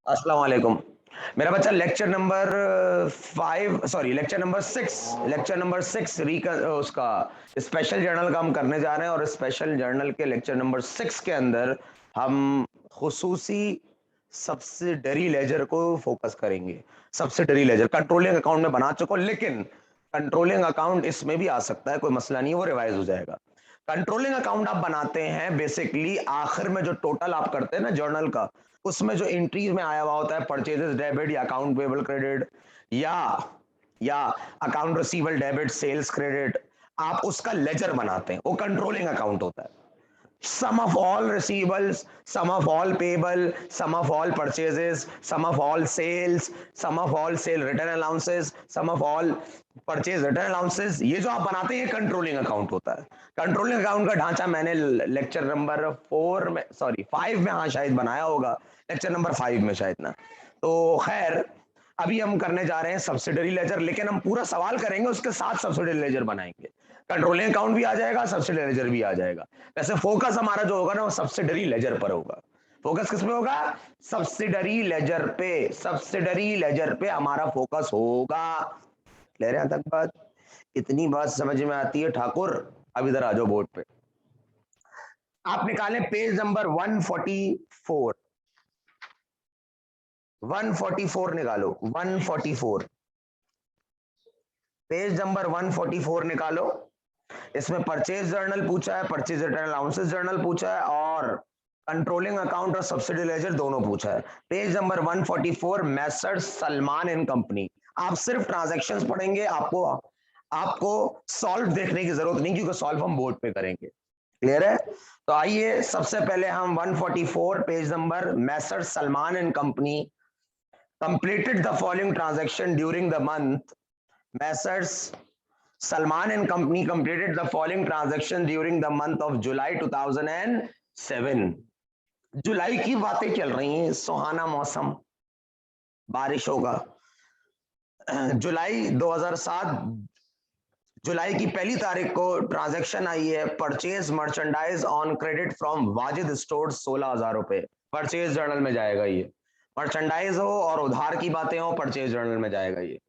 अस्सलाम वालेकुम। मेरा बच्चा lecture number 5 sorry lecture number 6 उसका स्पेशल जर्नल का हम करने जा रहे हैं और स्पेशल जर्नल के लेक्चर नंबर 6 के अंदर हम खुसूसी सब्सिडरी लेजर को फोकस करेंगे। सब्सिडरी लेजर कंट्रोलिंग अकाउंट में बना चुका हूं, लेकिन कंट्रोलिंग अकाउंट इसमें भी आ सकता है, कोई मसला नहीं है, वो रिवाइज हो जाएगा। कंट्रोलिंग अकाउंट आप बनाते हैं बेसिकली आखिर में जो टोटल आप करते हैं ना जर्नल का, उसमें जो एंट्रीज में आया हुआ होता है परचेजेस डेबिट या अकाउंट पेबल क्रेडिट या account receivable debit sales credit, आप उसका लेजर बनाते हैं, वो कंट्रोलिंग अकाउंट होता है। Sum of all receivables, sum of all payable, sum of all purchases, sum of all sales, sum of all sale return allowances, sum of all purchase return allowances, ये जो आप बनाते हैं ये कंट्रोलिंग अकाउंट होता है। कंट्रोलिंग अकाउंट का ढांचा मैंने लेक्चर नंबर 4 में सॉरी 5 में, हाँ शायद बनाया होगा, लेक्चर नंबर 5 में शायद ना। तो खैर अभी हम करने जा रहे हैं सब्सिडरी लेजर, लेकिन हम पूरा सवाल करेंगे उसके साथ सब्सिडरी लेजर बनाएंगे। कंट्रोलिंग अकाउंट भी आ जाएगा, सब्सिडरी लेजर भी आ जाएगा। वैसे फोकस हमारा जो होगा ना वो सब्सिडरी लेजर पर होगा। फोकस किस पे होगा? सब्सिडरी लेजर पे। सब्सिडरी लेजर पे हमारा फोकस होगा। ले रहे हैं तक बात? इतनी बात समझ में आती है ठाकुर? अब इधर आ जाओ बोर्ड पे। आप निकालें पेज नंबर 144। 144 निकालो, 144 पेज नंबर 144 निकालो। इसमें परचेज जर्नल पूछा है, परचेज रिटर्न अलाउंसेस जर्नल पूछा है और कंट्रोलिंग अकाउंट और सब्सिडी लेजर दोनों पूछा है। Page number 144 Messrs Salman and company. आप सिर्फ ट्रांजैक्शंस पढ़ेंगे, आपको आपको सॉल्व देखने की जरूरत नहीं, क्योंकि सॉल्व हम बोर्ड पे करेंगे। क्लियर है? तो आइए सबसे पहले हम 144 page number Messrs Salman and company completed the following transaction during the month. Messrs. Salman and Company completed the following transaction during the month of July 2007. जुलाई की बातें चल रही हैं, सुहाना मौसम, बारिश होगा। जुलाई 2007, जुलाई की पहली तारीख को ट्रांजैक्शन आई है, purchase merchandise on credit from Wajid store 16,000 रुपए। परचेज जर्नल में जाएगा ये। मर्चेंडाइज हो और उधार की बातें हो, परचेज जर्नल में जाएगा ये।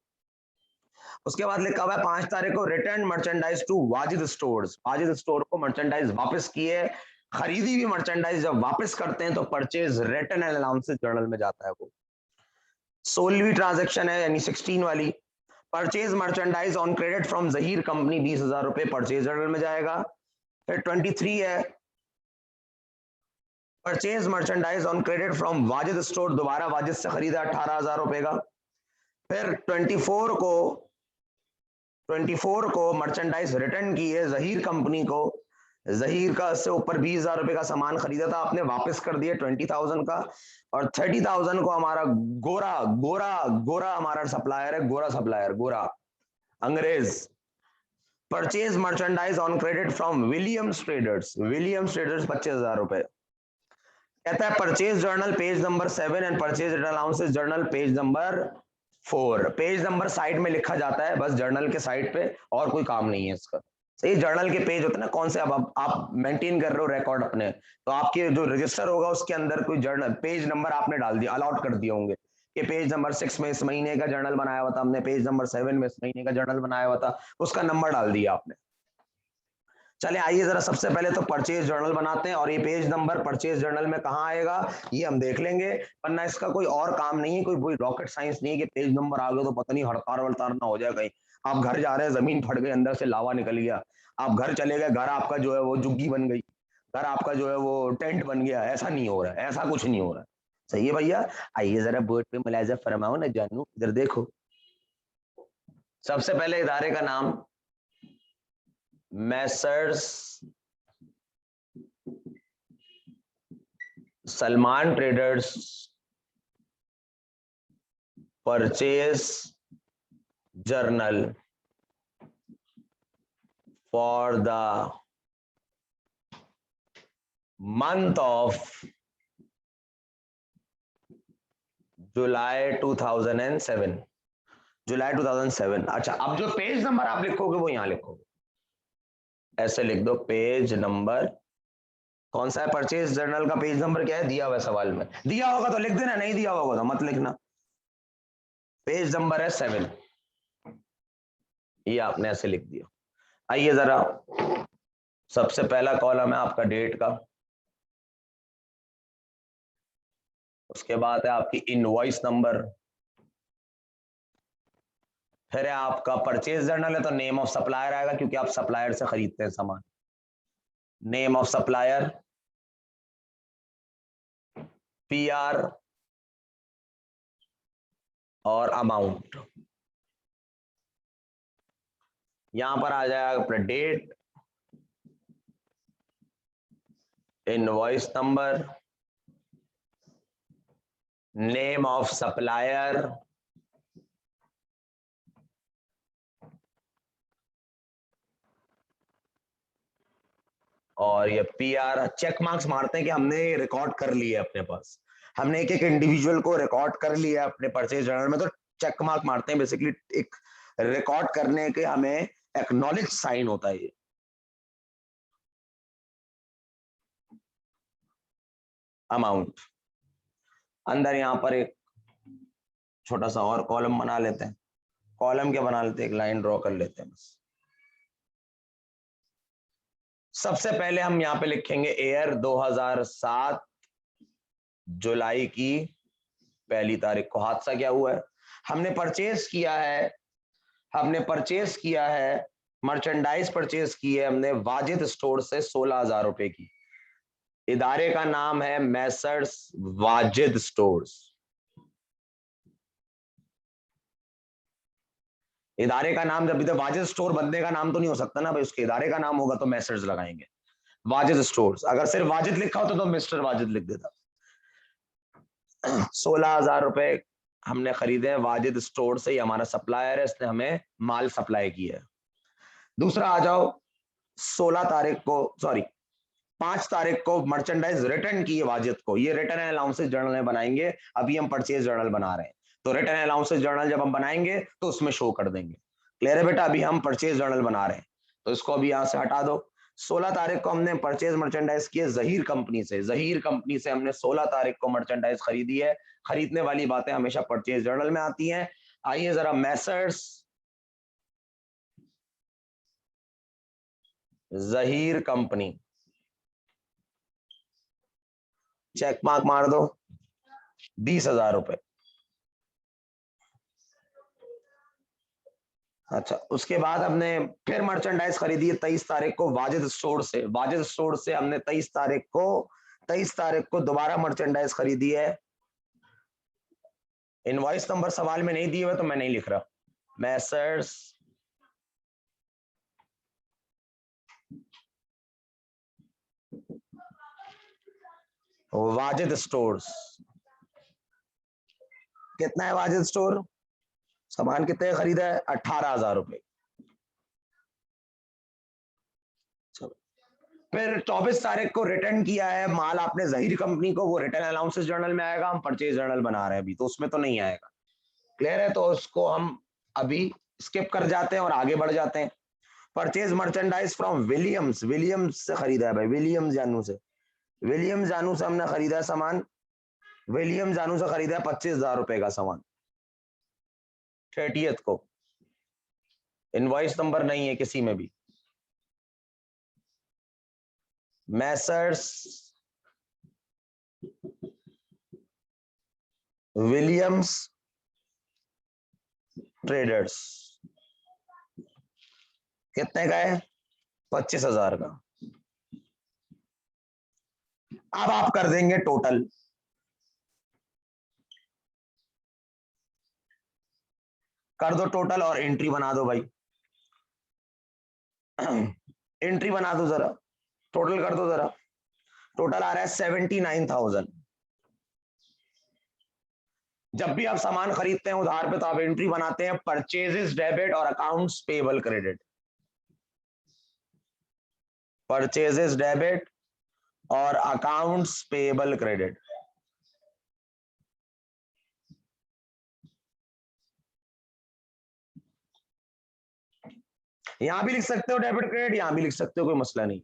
उसके बाद लिखा हुआ है 5 तारीख को return merchandise to Wajid stores. Wajid store को मर्चेंडाइज वापस किए। खरीदी हुई मर्चेंडाइज जब वापस करते हैं तो purchase return and allowances journal में जाता है वो। 16वीं ट्रांजैक्शन है यानी 16 वाली। Purchase merchandise on credit from Zaheer company 20,000 रुपए, परचेज जर्नल में जाएगा। फिर 23 है purchase merchandise on credit from Wajid store, दोबारा वाजिद से खरीदा 18,000 रुपए का। फिर 24 को मर्चेंडाइज रिटर्न की है जहीर कंपनी को। जहीर का से ऊपर 20,000 रुपए का सामान खरीदा था आपने, वापस कर दिया 20,000 का। और 30,000 को हमारा गोरा गोरा गोरा हमारा सप्लायर है, गोरा सप्लायर, गोरा अंग्रेज। Purchase merchandise on credit from Williams traders, Williams traders 25,000 रुपए। कहता है purchase journal page number 7 and purchase return allowances journal page number 4। Page number side में लिखा जाता है बस जर्नल के साइड पे, और कोई काम नहीं है इसका। सही, जर्नल के पेज होते हैं ना, कौन से अब आप मेंटेन कर रहे हो रिकॉर्ड अपने, तो आपके जो रजिस्टर होगा उसके अंदर कोई जर्नल पेज नंबर आपने डाल दिया, अलॉट कर दिए होंगे कि पेज नंबर 6 में इस महीने का जर्नल बनाया हुआ था हमने, पेज नंबर 7 में इस महीने का जर्नल बनाया हुआ था, उसका नंबर डाल दिया आपने। चले आइए जरा सबसे पहले तो परचेज जर्नल बनाते हैं, और ये पेज नंबर परचेज जर्नल में कहाँ आएगा ये हम देख लेंगे, वरना इसका कोई और काम नहीं है, कोई रॉकेट साइंस नहीं है कि पेज नंबर आ गया तो पता नहीं हड़ताल वड़ताल ना हो जाए कहीं। आप घर जा रहे हैं, जमीन फट गई, अंदर से लावा निकल गया, आप घर चले गए, घर आपका जो है वो जुग्गी बन गई, घर आपका जो है वो टेंट बन गया, ऐसा नहीं हो रहा है, ऐसा कुछ नहीं हो रहा है। सही है भैया? आइए जरा बोर्ड पे मुलायजा फरमाओ ना जानू, इधर देखो। सबसे पहले इदारे का नाम Messrs Salman traders purchase journal for the month of July 2007। जुलाई 2007। अच्छा, अब जो पेज नंबर आप लिखोगे वो यहां लिखोगे, ऐसे लिख दो पेज नंबर कौन सा है परचेज जर्नल का पेज नंबर क्या है, दिया हुआ है सवाल में, दिया होगा तो लिख देना, नहीं दिया होगा तो मत लिखना। पेज नंबर है 7, ये आपने ऐसे लिख दिया। आइए जरा, सबसे पहला कॉलम है आपका डेट का, उसके बाद है आपकी इनवॉइस नंबर, फिर है आपका परचेज जर्नल है तो नेम ऑफ सप्लायर आएगा क्योंकि आप सप्लायर से खरीदते हैं सामान, नेम ऑफ सप्लायर, पीआर और अमाउंट। यहां पर आ जाएगा अपना date, invoice number, name of supplier, और ये पीआर। चेक मार्क्स मारते हैं कि हमने रिकॉर्ड कर लिया है अपने पास, हमने एक एक इंडिविजुअल को रिकॉर्ड कर लिया है अपने परचेज जर्नल में, तो चेक मार्क मारते हैं। बेसिकली एक रिकॉर्ड करने के हमें एक्नॉलेज साइन होता है ये। अमाउंट, अंदर यहां पर एक छोटा सा और कॉलम बना लेते हैं, कॉलम क्या बना लेते हैं, एक लाइन ड्रॉ कर लेते हैं बस। सबसे पहले हम यहां पे लिखेंगे एयर 2007 जुलाई की पहली तारीख को। हादसा क्या हुआ है, हमने परचेज किया है, हमने परचेज किया है, मर्चेंडाइज परचेज की है हमने वाजिद स्टोर से 16,000 रुपए की। इदारे का नाम है मैसर्स वाजिद स्टोर्स। इदारे का नाम, जब इधर वाजिद स्टोर बंदे का नाम तो नहीं हो सकता ना भाई, उसके इदारे का नाम होगा तो मैसर्स लगाएंगे। वाजिद स्टोर्स, अगर सिर्फ वाजिद लिखा होता तो मिस्टर वाजिद लिख देता। 16,000 रुपए हमने खरीदे हैं वाजिद स्टोर से, ये हमारा सप्लायर है, इसने हमें माल सप्लाई किया है। दूसरा आ जाओ, 16 तारीख को, सॉरी 5 तारीख को मर्चेंडाइज रिटर्न की है वाजिद को, ये रिटर्न एंड अलाउंसेस जर्नल में बनाएंगे, अभी हम परचेज जर्नल बना रहे हैं, तो रिटर्न एंड अलाउंसेस जर्नल जब हम बनाएंगे तो उसमें शो कर देंगे। क्लियर है बेटा, अभी हम परचेज जर्नल बना रहे हैं तो इसको अभी यहां से हटा दो। 16 तारीख को हमने परचेज मर्चेंडाइज किए जहीर कंपनी से, जहीर कंपनी से हमने 16 तारीख को मर्चेंडाइज खरीदी है। खरीदने वाली बातें हमेशा परचेज जर्नल में आती हैं। आइए जरा Messrs Zaheer company, check mark मार दो, 20,000 रुपए। अच्छा, उसके बाद हमने फिर मर्चेंडाइज खरीदी है 23 तारीख को वाजिद स्टोर से, वाजिद स्टोर से हमने 23 तारीख को दोबारा मर्चेंडाइज खरीदी है। इनवॉइस नंबर सवाल में नहीं दिए हुए तो मैं नहीं लिख रहा। मैसर्स वाजिद स्टोर्स, कितना है वाजिद स्टोर, सामान कितने खरीदा है, 18,000 रुपए। फिर 24 तारीख को रिटर्न किया है माल आपने जहीर कंपनी को, वो रिटर्न अलाउंसेस जर्नल में आएगा, हम परचेज जर्नल बना रहे हैं अभी तो उसमें तो नहीं आएगा। क्लियर है, तो उसको हम अभी स्किप कर जाते हैं और आगे बढ़ जाते हैं। Purchase merchandise from Williams, Williams से खरीदा है भाई, विलियम्स जानू से, विलियम्स जानू से हमने खरीदा है सामान, विलियम जानू से खरीदा है 25,000 रुपए का सामान 30th को। इनवॉइस नंबर नहीं है किसी में भी। मैसर्स विलियम्स ट्रेडर्स, कितने का है, 25,000 का। अब आप कर देंगे टोटल, कर दो टोटल और एंट्री बना दो भाई। एंट्री बना दो जरा, टोटल कर दो जरा, टोटल आ रहा है 79,000। जब भी आप सामान खरीदते हैं उधार पे तो आप एंट्री बनाते हैं परचेजेस डेबिट और accounts payable credit, purchases debit और अकाउंट्स पेबल क्रेडिट। यहां भी लिख सकते हो डेबिट क्रेडिट, यहां भी लिख सकते हो, कोई मसला नहीं।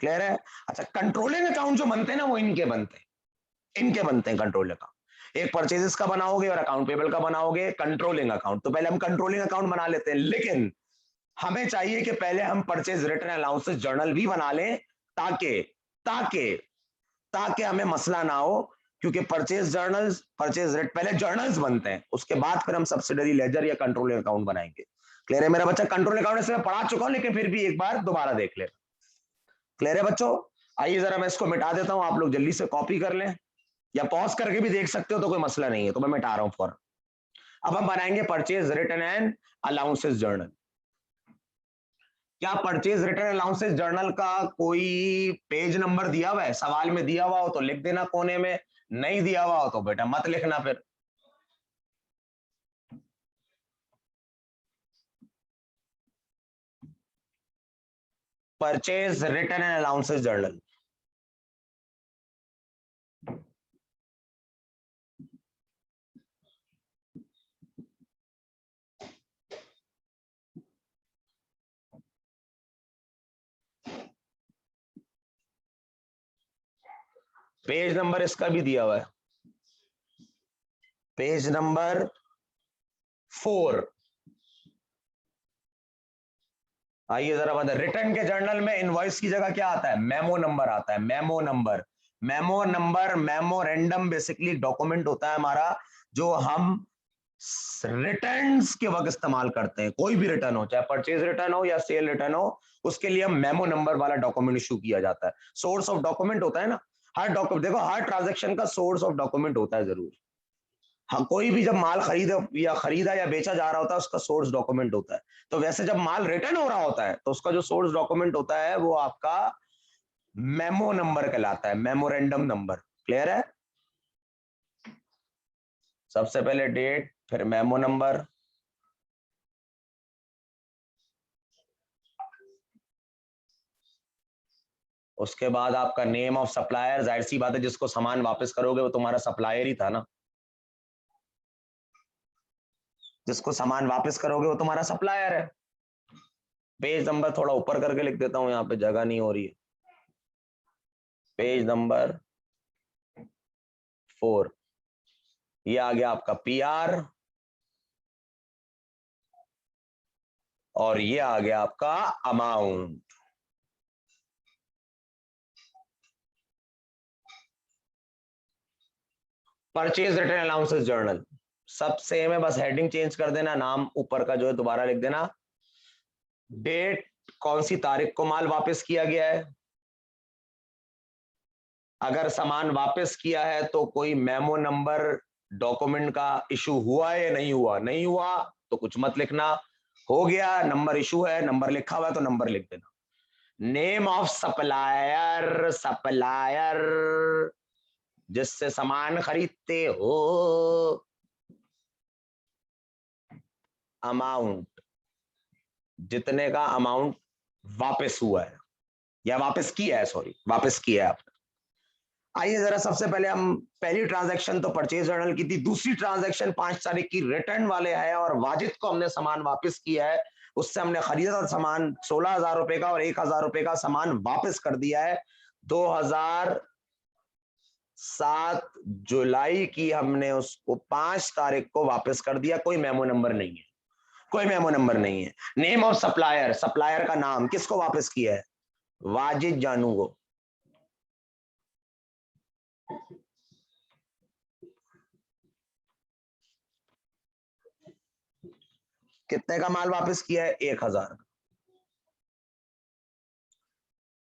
क्लियर है? अच्छा, कंट्रोलिंग अकाउंट जो बनते हैं ना, वो इनके बनते हैं कंट्रोलिंग अकाउंट। एक परचेजेस का बनाओगे और अकाउंट पेबल का बनाओगे, कंट्रोलिंग अकाउंट। तो पहले हम कंट्रोलिंग अकाउंट बना लेते हैं, लेकिन हमें चाहिए कि पहले हम परचेज रिटर्न अलाउंसेस जर्नल भी बना लें, ताकि ताकि ताकि हमें मसला ना हो। क्योंकि परचेज जर्नल्स, परचेज रेट, पहले जर्नल्स बनते हैं, उसके बाद फिर हम सब्सिडरी लेजर या कंट्रोलिंग अकाउंट बनाएंगे। क्लियर है मेरा बच्चा? कंट्रोलिंग अकाउंट से मैं पढ़ा चुका हूं, लेकिन फिर भी एक बार दोबारा देख ले। क्लियर है बच्चों? आइए जरा मैं इसको मिटा देता हूं, आप लोग जल्दी से कॉपी कर लें, या पॉज करके भी देख सकते हो, तो कोई मसला नहीं है। तो मैं मिटा रहा हूं फॉर। अब हम बनाएंगे purchase return and allowances journal. क्या परचेज रिटर्न अलाउंसेस जर्नल का कोई पेज नंबर दिया हुआ है? सवाल में दिया हुआ हो तो लिख देना कोने में, नहीं दिया हुआ हो तो बेटा मत लिखना फिर। Purchase return and allowances journal. Page number इसका भी दिया हुआ है, पेज नंबर 4। आइए जरा बता, रिटर्न के जर्नल में इनवॉइस की जगह क्या आता है? मेमो नंबर आता है, memo number. Memo number memorandum basically document होता है हमारा, जो हम रिटर्न्स के वक्त इस्तेमाल करते हैं। कोई भी रिटर्न हो, चाहे परचेज रिटर्न हो या सेल रिटर्न हो, उसके लिए हम मेमो नंबर वाला डॉक्यूमेंट इशू किया जाता है। सोर्स ऑफ डॉक्यूमेंट होता है ना, हर डॉक्यूमेंट, देखो हर ट्रांजेक्शन का सोर्स ऑफ डॉक्यूमेंट होता है जरूर। हाँ, कोई भी जब माल खरीदा या बेचा जा रहा होता है, उसका सोर्स डॉक्यूमेंट होता है। तो वैसे जब माल रिटर्न हो रहा होता है, तो उसका जो सोर्स डॉक्यूमेंट होता है वो आपका मेमो नंबर कहलाता है, मेमोरेंडम नंबर। क्लियर है? सबसे पहले डेट, फिर मेमो नंबर, उसके बाद आपका नेम ऑफ सप्लायर। जाहिर सी बात है, जिसको सामान वापस करोगे वो तुम्हारा सप्लायर ही था ना, जिसको सामान वापस करोगे वो तुम्हारा सप्लायर है। पेज नंबर थोड़ा ऊपर करके लिख देता हूं, यहाँ पे जगह नहीं हो रही है। पेज नंबर 4, ये आ गया आपका पीआर, और ये आ गया आपका amount. Purchase return allowances journal सब सेम है, बस हेडिंग चेंज कर देना, नाम ऊपर का जो है दोबारा लिख देना, डेट, कौन सी तारीख को माल वापस किया गया है, अगर सामान वापस किया है तो कोई मेमो नंबर डॉक्यूमेंट का इशू हुआ है या नहीं हुआ। नहीं हुआ तो कुछ मत लिखना, हो गया नंबर इशू है, नंबर लिखा हुआ है तो नंबर लिख देना। नेम ऑफ सप्लायर, सप्लायर जिससे सामान खरीदते हो। अमाउंट, जितने का अमाउंट वापस हुआ है या वापस किया है, सॉरी वापस किया है आपने। आइए जरा सबसे पहले हम, पहली ट्रांजैक्शन तो परचेज जर्नल की थी, दूसरी ट्रांजैक्शन 5 तारीख की रिटर्न वाले है, और वाजिद को हमने सामान वापस किया है। उससे हमने खरीदा था सामान 16,000 रुपए का, और 1,000 रुपए का सामान वापस कर दिया है। 2007 जुलाई की हमने उसको 5 तारीख को वापस कर दिया। कोई मेमो नंबर नहीं है, कोई मेमो नंबर नहीं है। नेम ऑफ सप्लायर, सप्लायर का नाम, किसको वापस किया है? वाजिद जानू को। कितने का माल वापस किया है? 1,000।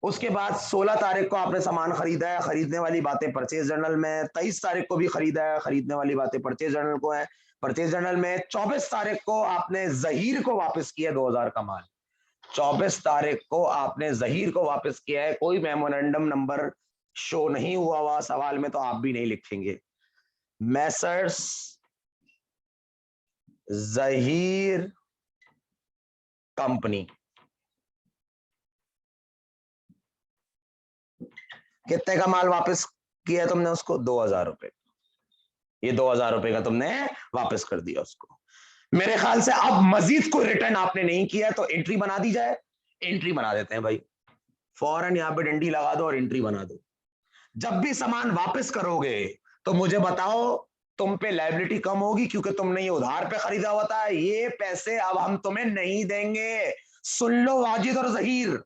उसके बाद 16 तारीख को आपने सामान खरीदा है, खरीदने वाली बातें परचेज जर्नल में। 23 तारीख को भी खरीदा है, खरीदने वाली बातें परचेज जर्नल को है, परचेज जर्नल में। 24 तारीख को आपने जहीर को वापस किया 2,000 का माल। 24 तारीख को आपने जहीर को वापस किया है। कोई मेमोरेंडम नंबर शो नहीं हुआ हुआ सवाल में, तो आप भी नहीं लिखेंगे। मैसर्स जहीर कंपनी, कितने का माल वापस किया तुमने उसको? 2,000 रुपए। ये 2,000 रुपए का तुमने वापस कर दिया उसको। मेरे ख्याल से अब मजीद कोई रिटर्न आपने नहीं किया, तो एंट्री बना दी जाए। एंट्री बना देते हैं भाई। फौरन यहाँ पे डंडी लगा दो और एंट्री बना दो। जब भी सामान वापस करोगे तो मुझे बताओ, तुम पे लायबिलिटी कम होगी क्योंकि तुमने ये उधार पे खरीदा हुआ था। ये पैसे अब हम तुम्हें नहीं देंगे। सुन लो वाजिद और जहीर,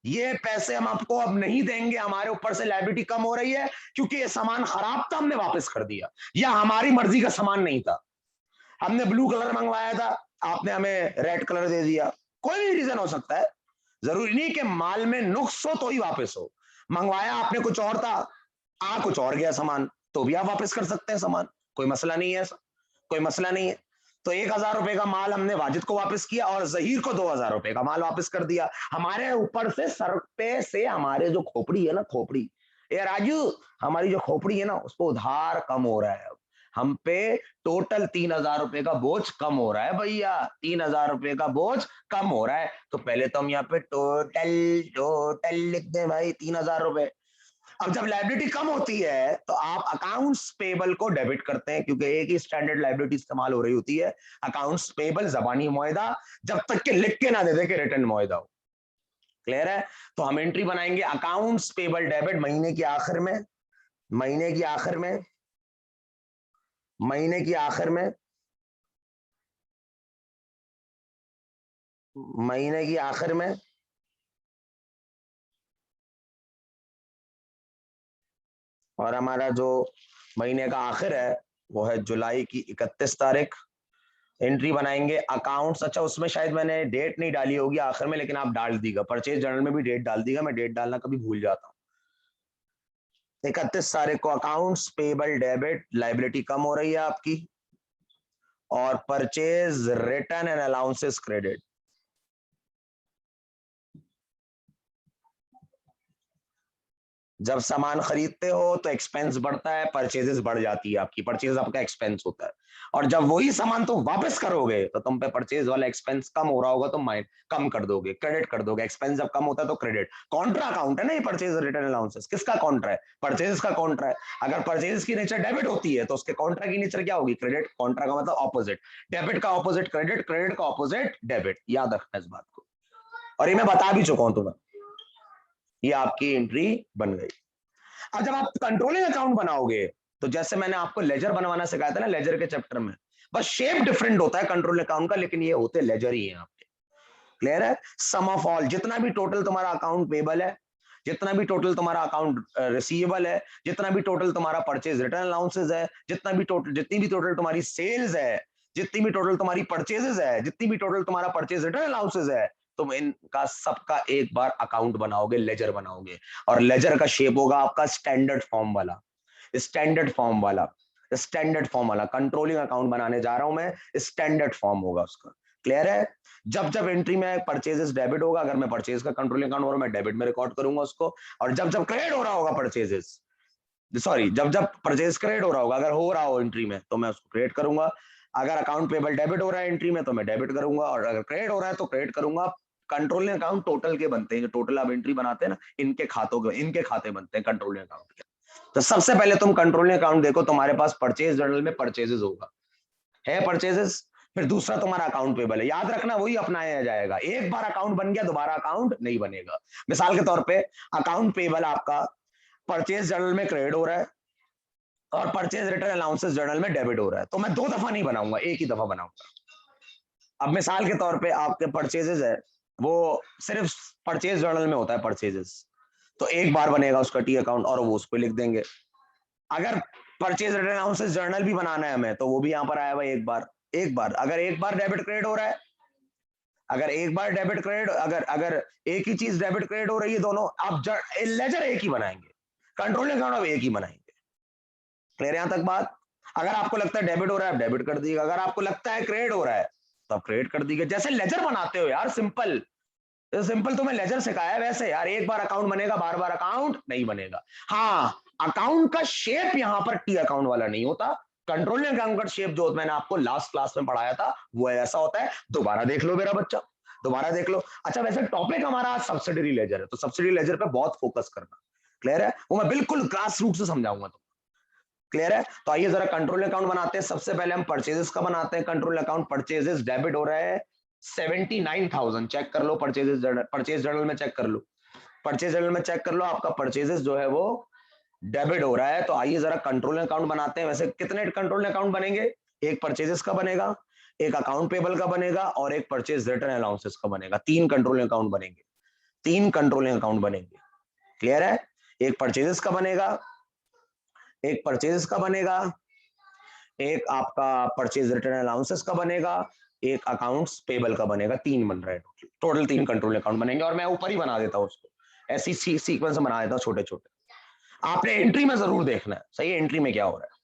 ये पैसे हम आपको अब नहीं देंगे। हमारे ऊपर से लायबिलिटी कम हो रही है क्योंकि ये सामान खराब था, हमने वापस कर दिया, या हमारी मर्जी का सामान नहीं था। हमने ब्लू कलर मंगवाया था, आपने हमें रेड कलर दे दिया। कोई भी रीजन हो सकता है, जरूरी नहीं कि माल में नुक्स हो तो ही वापस हो। मंगवाया आपने कुछ और था, आ कुछ और गया सामान, तो भी आप वापस कर सकते हैं सामान, कोई मसला नहीं है ऐसा, कोई मसला नहीं है। तो 1,000 रुपए का माल हमने वाजिद को वापस किया और जहीर को 2,000 रुपए का माल वापस कर दिया। हमारे ऊपर से सर पे से हमारे जो खोपड़ी है ना, खोपड़ी, ये राजू, हमारी जो खोपड़ी है ना, उसको उधार कम हो रहा है। हम पे टोटल 3,000 रुपए का बोझ कम हो रहा है भैया, 3,000 रुपए का बोझ कम हो रहा है। तो पहले तो हम यहाँ पे टोटल टोटल लिख दें भाई, 3,000 रुपए। अब जब लाइबिलिटी कम होती है तो आप अकाउंट्स पेबल को डेबिट करते हैं, क्योंकि एक ही स्टैंडर्ड लाइबिलिटी इस्तेमाल हो रही होती है, अकाउंट्स पेबल जबानी मुआहदा, जब तक के लिख के ना दे दे के रिटर्न मुआहदा हो। क्लियर है? तो हम एंट्री बनाएंगे अकाउंट्स पेबल डेबिट महीने के आखिर में, महीने की आखिर में, महीने की आखिर में, महीने की आखिर में, और हमारा जो महीने का आखिर है वो है जुलाई की 31 तारीख। एंट्री बनाएंगे अकाउंट्स, अच्छा उसमें शायद मैंने डेट नहीं डाली होगी आखिर में, लेकिन आप डाल दीजिएगा, परचेज जर्नल में भी डेट डाल दीजिएगा, मैं डेट डालना कभी भूल जाता हूँ। 31 तारीख को अकाउंट्स पेबल डेबिट, लाइबिलिटी कम हो रही है आपकी, और purchase return and allowances credit. जब सामान खरीदते हो तो एक्सपेंस बढ़ता है, परचेजेस बढ़ जाती है आपकी, परचेज आपका एक्सपेंस होता है। और जब वही सामान तुम वापस करोगे तो तुम पे परचेज वाला एक्सपेंस कम हो रहा होगा तो माइंड कम कर दोगे, क्रेडिट कर दोगे। एक्सपेंस जब कम होता है तो क्रेडिट, कॉन्ट्रा अकाउंट है ना ये परचेज रिटर्न अलाउंसेस। किसका कॉन्ट्रा है? परचेज का कॉन्ट्रा है। अगर परचेज की नेचर डेबिट होती है तो उसके कॉन्ट्रा की नेचर क्या होगी? क्रेडिट। कॉन्ट्रा का मतलब ऑपोजिट, डेबिट का ऑपोजिट क्रेडिट, क्रेडिट का ऑपोजिट डेबिट। याद रखना इस बात को, और ये मैं बता भी चुका हूं तुम्हें। ये आपकी एंट्री बन गई। अब जब आप कंट्रोलिंग अकाउंट बनाओगे तो जैसे मैंने आपको लेजर बनवाना सिखाया था ना, लेजर के चैप्टर में, बस शेप डिफरेंट होता है कंट्रोलिंग अकाउंट का, लेकिन ये होते लेजर ही हैं आपके। क्लियर है? सम ऑफ ऑल, जितना भी टोटल तुम्हारा अकाउंट पेबल है, जितना भी टोटल तुम्हारा अकाउंट रिसीवेबल है, जितना भी टोटल तुम्हारा परचेज रिटर्न अलाउंसेस है, जितना भी टोटल, जितनी भी टोटल तुम्हारी सेल्स है, जितनी भी टोटल तुम्हारी परचेजेस है, जितनी भी टोटल तुम्हारा परचेज रिटर्न अलाउंसेस है, तुम इनका सबका एक बार अकाउंट बनाओगे, लेजर बनाओगे। और लेजर का शेप होगा आपका स्टैंडर्ड फॉर्म वाला, स्टैंडर्ड फॉर्म वाला, स्टैंडर्ड फॉर्म वाला कंट्रोलिंग अकाउंट बनाने जा रहा हूं मैं, स्टैंडर्ड फॉर्म होगा उसका। क्लियर है? जब जब एंट्री में परचेजेस डेबिट होगा, अगर मैं परचेज का कंट्रोलिंग अकाउंट हो रहा मैं डेबिट में रिकॉर्ड करूंगा उसको। और जब जब क्रेडिट हो रहा होगा परचेजेस, सॉरी, जब जब परचेज क्रेडिट हो रहा होगा, अगर हो रहा हो एंट्री में तो मैं उसको क्रेडिट करूंगा। अगर अकाउंट पेबल डेबिट हो रहा है एंट्री में तो मैं डेबिट करूंगा, और अगर क्रेडिट हो रहा है तो क्रेडिट करूंगा। कंट्रोलिंग अकाउंट टोटल के बनते हैं, जो टोटल आप एंट्री बनाते हैं ना, इनके खातों के, इनके खाते बनते हैं कंट्रोलिंग अकाउंट के। तो सबसे पहले तुम कंट्रोलिंग अकाउंट देखो, तुम्हारे पास परचेज जर्नल में परचेजेस होगा, है परचेजेस। फिर दूसरा तुम्हारा अकाउंट पेबल है, याद रखना वही अपनाया जाएगा। एक बार अकाउंट बन गया दोबारा अकाउंट नहीं बनेगा। मिसाल के तौर पे अकाउंट पेबल आपका परचेज जर्नल में क्रेडिट हो रहा है और परचेज रिटर्न अलाउंसेस जर्नल में डेबिट हो रहा है, तो मैं दो दफा नहीं बनाऊंगा, एक ही दफा बनाऊंगा। अब मिसाल के तौर पे आपके परचेजेस है, वो सिर्फ परचेज जर्नल में होता है परचेजेस, तो एक बार बनेगा उसका टी अकाउंट और वो उस पर लिख देंगे। अगर परचेज रिटर्न अलाउंसेस जर्नल भी बनाना है हमें तो वो भी यहाँ पर आया हुआ एक बार, एक बार। अगर एक बार डेबिट क्रेडिट हो रहा है, अगर एक बार डेबिट क्रेडिट, अगर अगर एक ही चीज डेबिट क्रेडिट हो रही है दोनों, आप लेजर एक ही बनाएंगे, कंट्रोलिंग अकाउंट आप एक ही बनाएंगे। क्लियर यहां तक बात? अगर आपको लगता है डेबिट हो रहा है आप डेबिट कर दीजिएगा, अगर आपको लगता है क्रेडिट हो रहा है तो आप क्रेडिट कर दीजिए। जैसे लेजर बनाते हो यार, सिंपल, सिंपल तुम्हें लेजर सिखाया है वैसे यार, एक बार अकाउंट बनेगा, बार बार अकाउंट नहीं बनेगा। हाँ, अकाउंट का शेप यहां पर टी अकाउंट वाला नहीं होता, कंट्रोलिंग अकाउंट का शेप जो मैंने आपको लास्ट क्लास में पढ़ाया था वो ऐसा होता है। दोबारा देख लो मेरा बच्चा, दोबारा देख लो। अच्छा वैसे टॉपिक हमारा सब्सिडरी लेजर है, तो सब्सिडरी लेजर पे बहुत फोकस करना। क्लियर है? वो मैं बिल्कुल ग्रास रूट से समझाऊंगा तो। क्लियर है? तो आइए जरा कंट्रोल अकाउंट बनाते हैं। सबसे पहले हम परचेजेस का बनाते हैं कंट्रोल अकाउंट। परचेजेस डेबिट हो रहा है 79,000, चेक कर लो, परचेजेस जर्नल, परचेज जर्नल में चेक कर लो। परचेज जर्नल में चेक कर लो आपका परचेजेस जो है वो डेबिट हो रहा है। तो आइए जरा कंट्रोलिंग अकाउंट बनाते हैं। वैसे कितने कंट्रोलिंग अकाउंट बनेंगे? एक परचेजेस का बनेगा, एक अकाउंट पेबल का बनेगा और एक परचेज रिटर्न अलाउंसेस का बनेगा। 3 कंट्रोलिंग अकाउंट बनेंगे, 3 कंट्रोलिंग अकाउंट बनेंगे। क्लियर है? एक परचेजेस का बनेगा, एक परचेजेस का बनेगा, एक आपका परचेज रिटर्न अलाउंसेस का बनेगा, एक अकाउंट्स पेबल का बनेगा। 3 बन रहे हैं टोटल 3 कंट्रोल अकाउंट बनेंगे। और मैं ऊपर ही बना देता हूं उसको, ऐसी सीक्वेंस में बना देता हूं छोटे छोटे। आपने एंट्री में जरूर देखना है, सही है, एंट्री में क्या हो रहा है।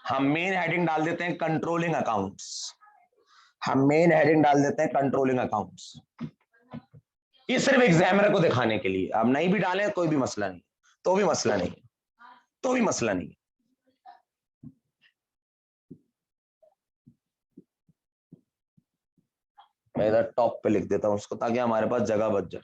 हम मेन हेडिंग डाल देते हैं कंट्रोलिंग अकाउंट्स, हम मेन हेडिंग डाल देते हैं कंट्रोलिंग अकाउंट्स। ये सिर्फ एग्जामिनर को दिखाने के लिए, आप नहीं भी डालें कोई भी मसला नहीं, तो भी मसला नहीं, तो भी मसला नहीं। मैं इधर टॉप पे लिख देता हूं उसको ताकि हमारे पास जगह बच जाए।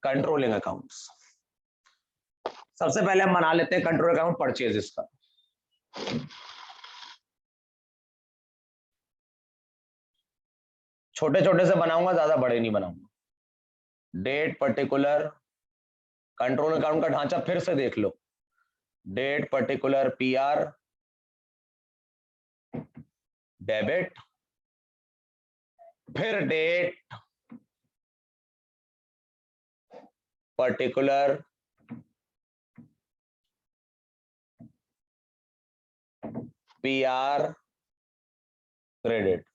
कंट्रोलिंग अकाउंट्स, सबसे पहले हम बना लेते हैं कंट्रोल अकाउंट परचेजेस का। छोटे छोटे से बनाऊंगा, ज्यादा बड़े नहीं बनाऊंगा। डेट पर्टिकुलर, कंट्रोल अकाउंट का ढांचा फिर से देख लो। डेट पर्टिकुलर पीआर डेबिट, फिर डेट पर्टिकुलर पीआर क्रेडिट।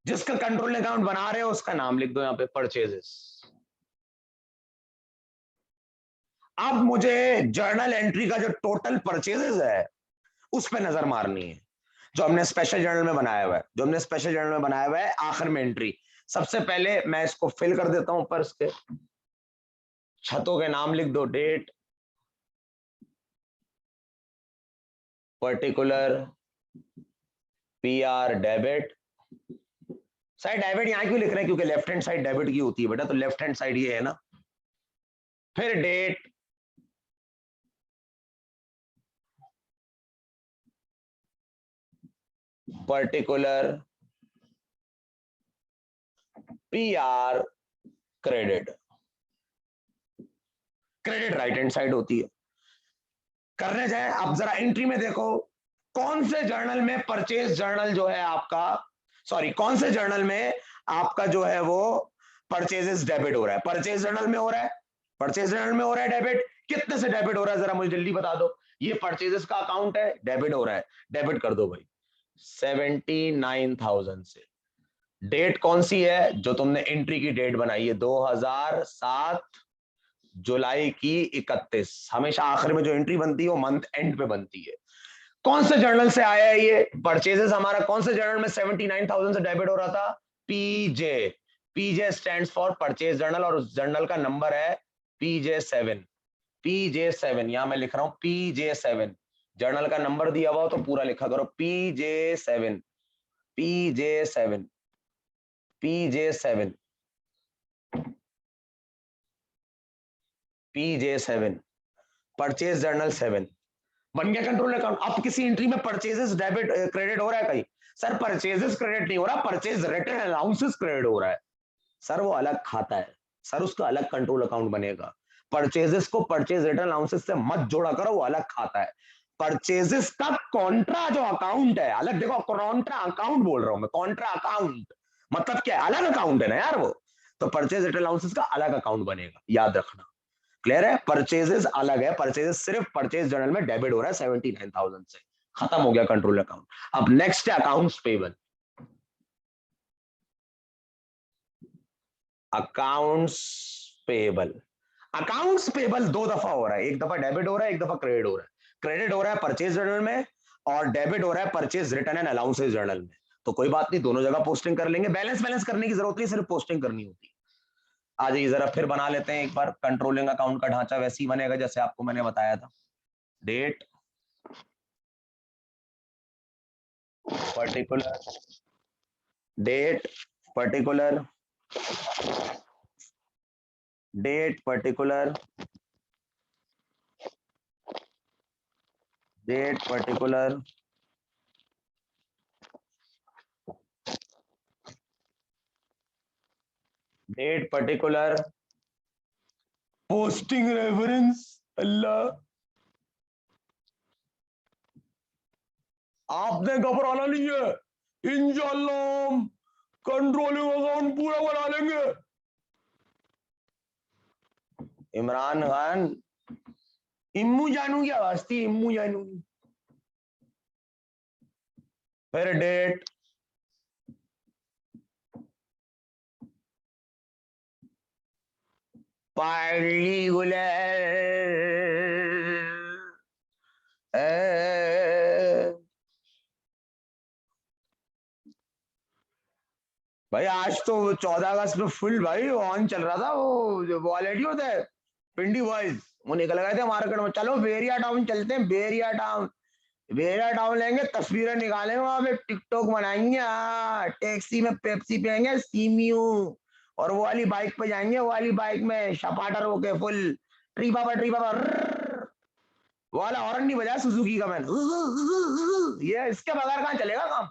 जिसका कंट्रोल अकाउंट बना रहे हो उसका नाम लिख दो यहां पे परचेजेस। अब मुझे जर्नल एंट्री का जो टोटल परचेजेस है उस पर नजर मारनी है, जो हमने स्पेशल जर्नल में बनाया हुआ है, जो हमने स्पेशल जर्नल में बनाया हुआ है आखिर में एंट्री। सबसे पहले मैं इसको फिल कर देता हूं, ऊपर इसके छतों के नाम लिख दो। Date particular PR debit. Side debit यहां क्यों लिख रहे हैं? क्योंकि लेफ्ट हैंड साइड डेबिट की होती है बेटा, तो लेफ्ट हैंड साइड ये है ना। फिर date particular PR credit. Credit right hand side होती है। करने जाए अब जरा एंट्री में देखो, कौन से जर्नल में परचेज जर्नल जो है आपका, सॉरी कौन से जर्नल में आपका जो है वो परचेजेस डेबिट हो रहा है? परचेज जर्नल में हो रहा है, परचेज जर्नल में हो रहा है डेबिट। कितने से डेबिट हो रहा है जरा मुझे जल्दी बता दो। ये परचेजेस का अकाउंट है, डेबिट हो रहा है, डेबिट कर दो भाई 79,000 से। डेट कौन सी है? जो तुमने एंट्री की डेट बनाई है 2007 जुलाई की 31। हमेशा आखिर में जो एंट्री बनती है वो मंथ एंड पे बनती है। कौन से जर्नल से आया है ये परचेजेस हमारा? कौन से जर्नल में 79,000 से डेबिट हो रहा था? पीजे। पीजे स्टैंड्स फॉर परचेज जर्नल और उस जर्नल का नंबर है PJ7। PJ7 यहां मैं लिख रहा हूं PJ7। जर्नल का नंबर दिया हुआ हो तो पूरा लिखा करो PJ7, PJ7, PJ7, PJ7, purchase journal 7। बन गया कंट्रोल अकाउंट। अब किसी एंट्री में परचेजेस डेबिट क्रेडिट हो रहा है कहीं? सर परचेजेस क्रेडिट नहीं हो रहा, परचेज रिटर्न अलाउंसेस क्रेडिट हो रहा है। सर वो अलग खाता है, सर उसका अलग कंट्रोल अकाउंट बनेगा। परचेजेस को परचेज रिटर्न अलाउंसेस से मत जोड़ा करो, वो अलग खाता है। परचेजेस का कॉन्ट्रा जो अकाउंट है अलग। देखो कॉन्ट्रा अकाउंट बोल रहा हूं मैं, कॉन्ट्रा अकाउंट मतलब क्या? अलग अकाउंट है ना यार वो। तो परचेज रिटर्न अलाउंसेस का अलग अकाउंट बनेगा, याद रखना। क्लियर है? परचेजेस अलग है, परचेजेस सिर्फ परचेज जर्नल में डेबिट हो रहा है 79,000 से। खत्म हो गया कंट्रोल अकाउंट। अब नेक्स्ट है accounts payable. Accounts payable, accounts payable दो दफा हो रहा है, एक दफा डेबिट हो रहा है, एक दफा क्रेडिट हो रहा है। क्रेडिट हो रहा है परचेज जर्नल में और डेबिट हो रहा है purchase return and allowances journal में। तो कोई बात नहीं, दोनों जगह पोस्टिंग कर लेंगे। बैलेंस बैलेंस करने की जरूरत नहीं, सिर्फ पोस्टिंग करनी होती है। आ जाइए जरा फिर बना लेते हैं एक बार। कंट्रोलिंग अकाउंट का ढांचा वैसे ही बनेगा जैसे आपको मैंने बताया था। Date particular date, particular date, particular date, particular date, particular posting reference. Allah, आपने घबराना नहीं है, इंशाल्लाह हम कंट्रोलिंग अकाउंट पूरा बना लेंगे। इमरान खान, इम्मू जानू की आवाज थी, इम्मू जानू की। फिर डेट, पार्टिकुलर। भाई आज तो 14 अगस्त में फुल भाई ऑन चल रहा था, वो जो वॉलेट ही होता है पिंडी बॉयज, वो निकल गए थे मार्केट में। चलो बेरिया टाउन चलते हैं, बेरिया टाउन। बेरिया टाउन लेंगे, तस्वीरें निकालेंगे वहां पे, टिकटॉक बनाएंगे। हाँ, टैक्सी में पेप्सी पियेंगे, सीमियू, और वो वाली बाइक पे जाएंगे, वो वाली बाइक में शपाटर होके फुल ट्री पापा वो वाला हॉर्न नहीं बजाया सुजुकी का मैंने। ये इसके बगैर कहाँ चलेगा काम।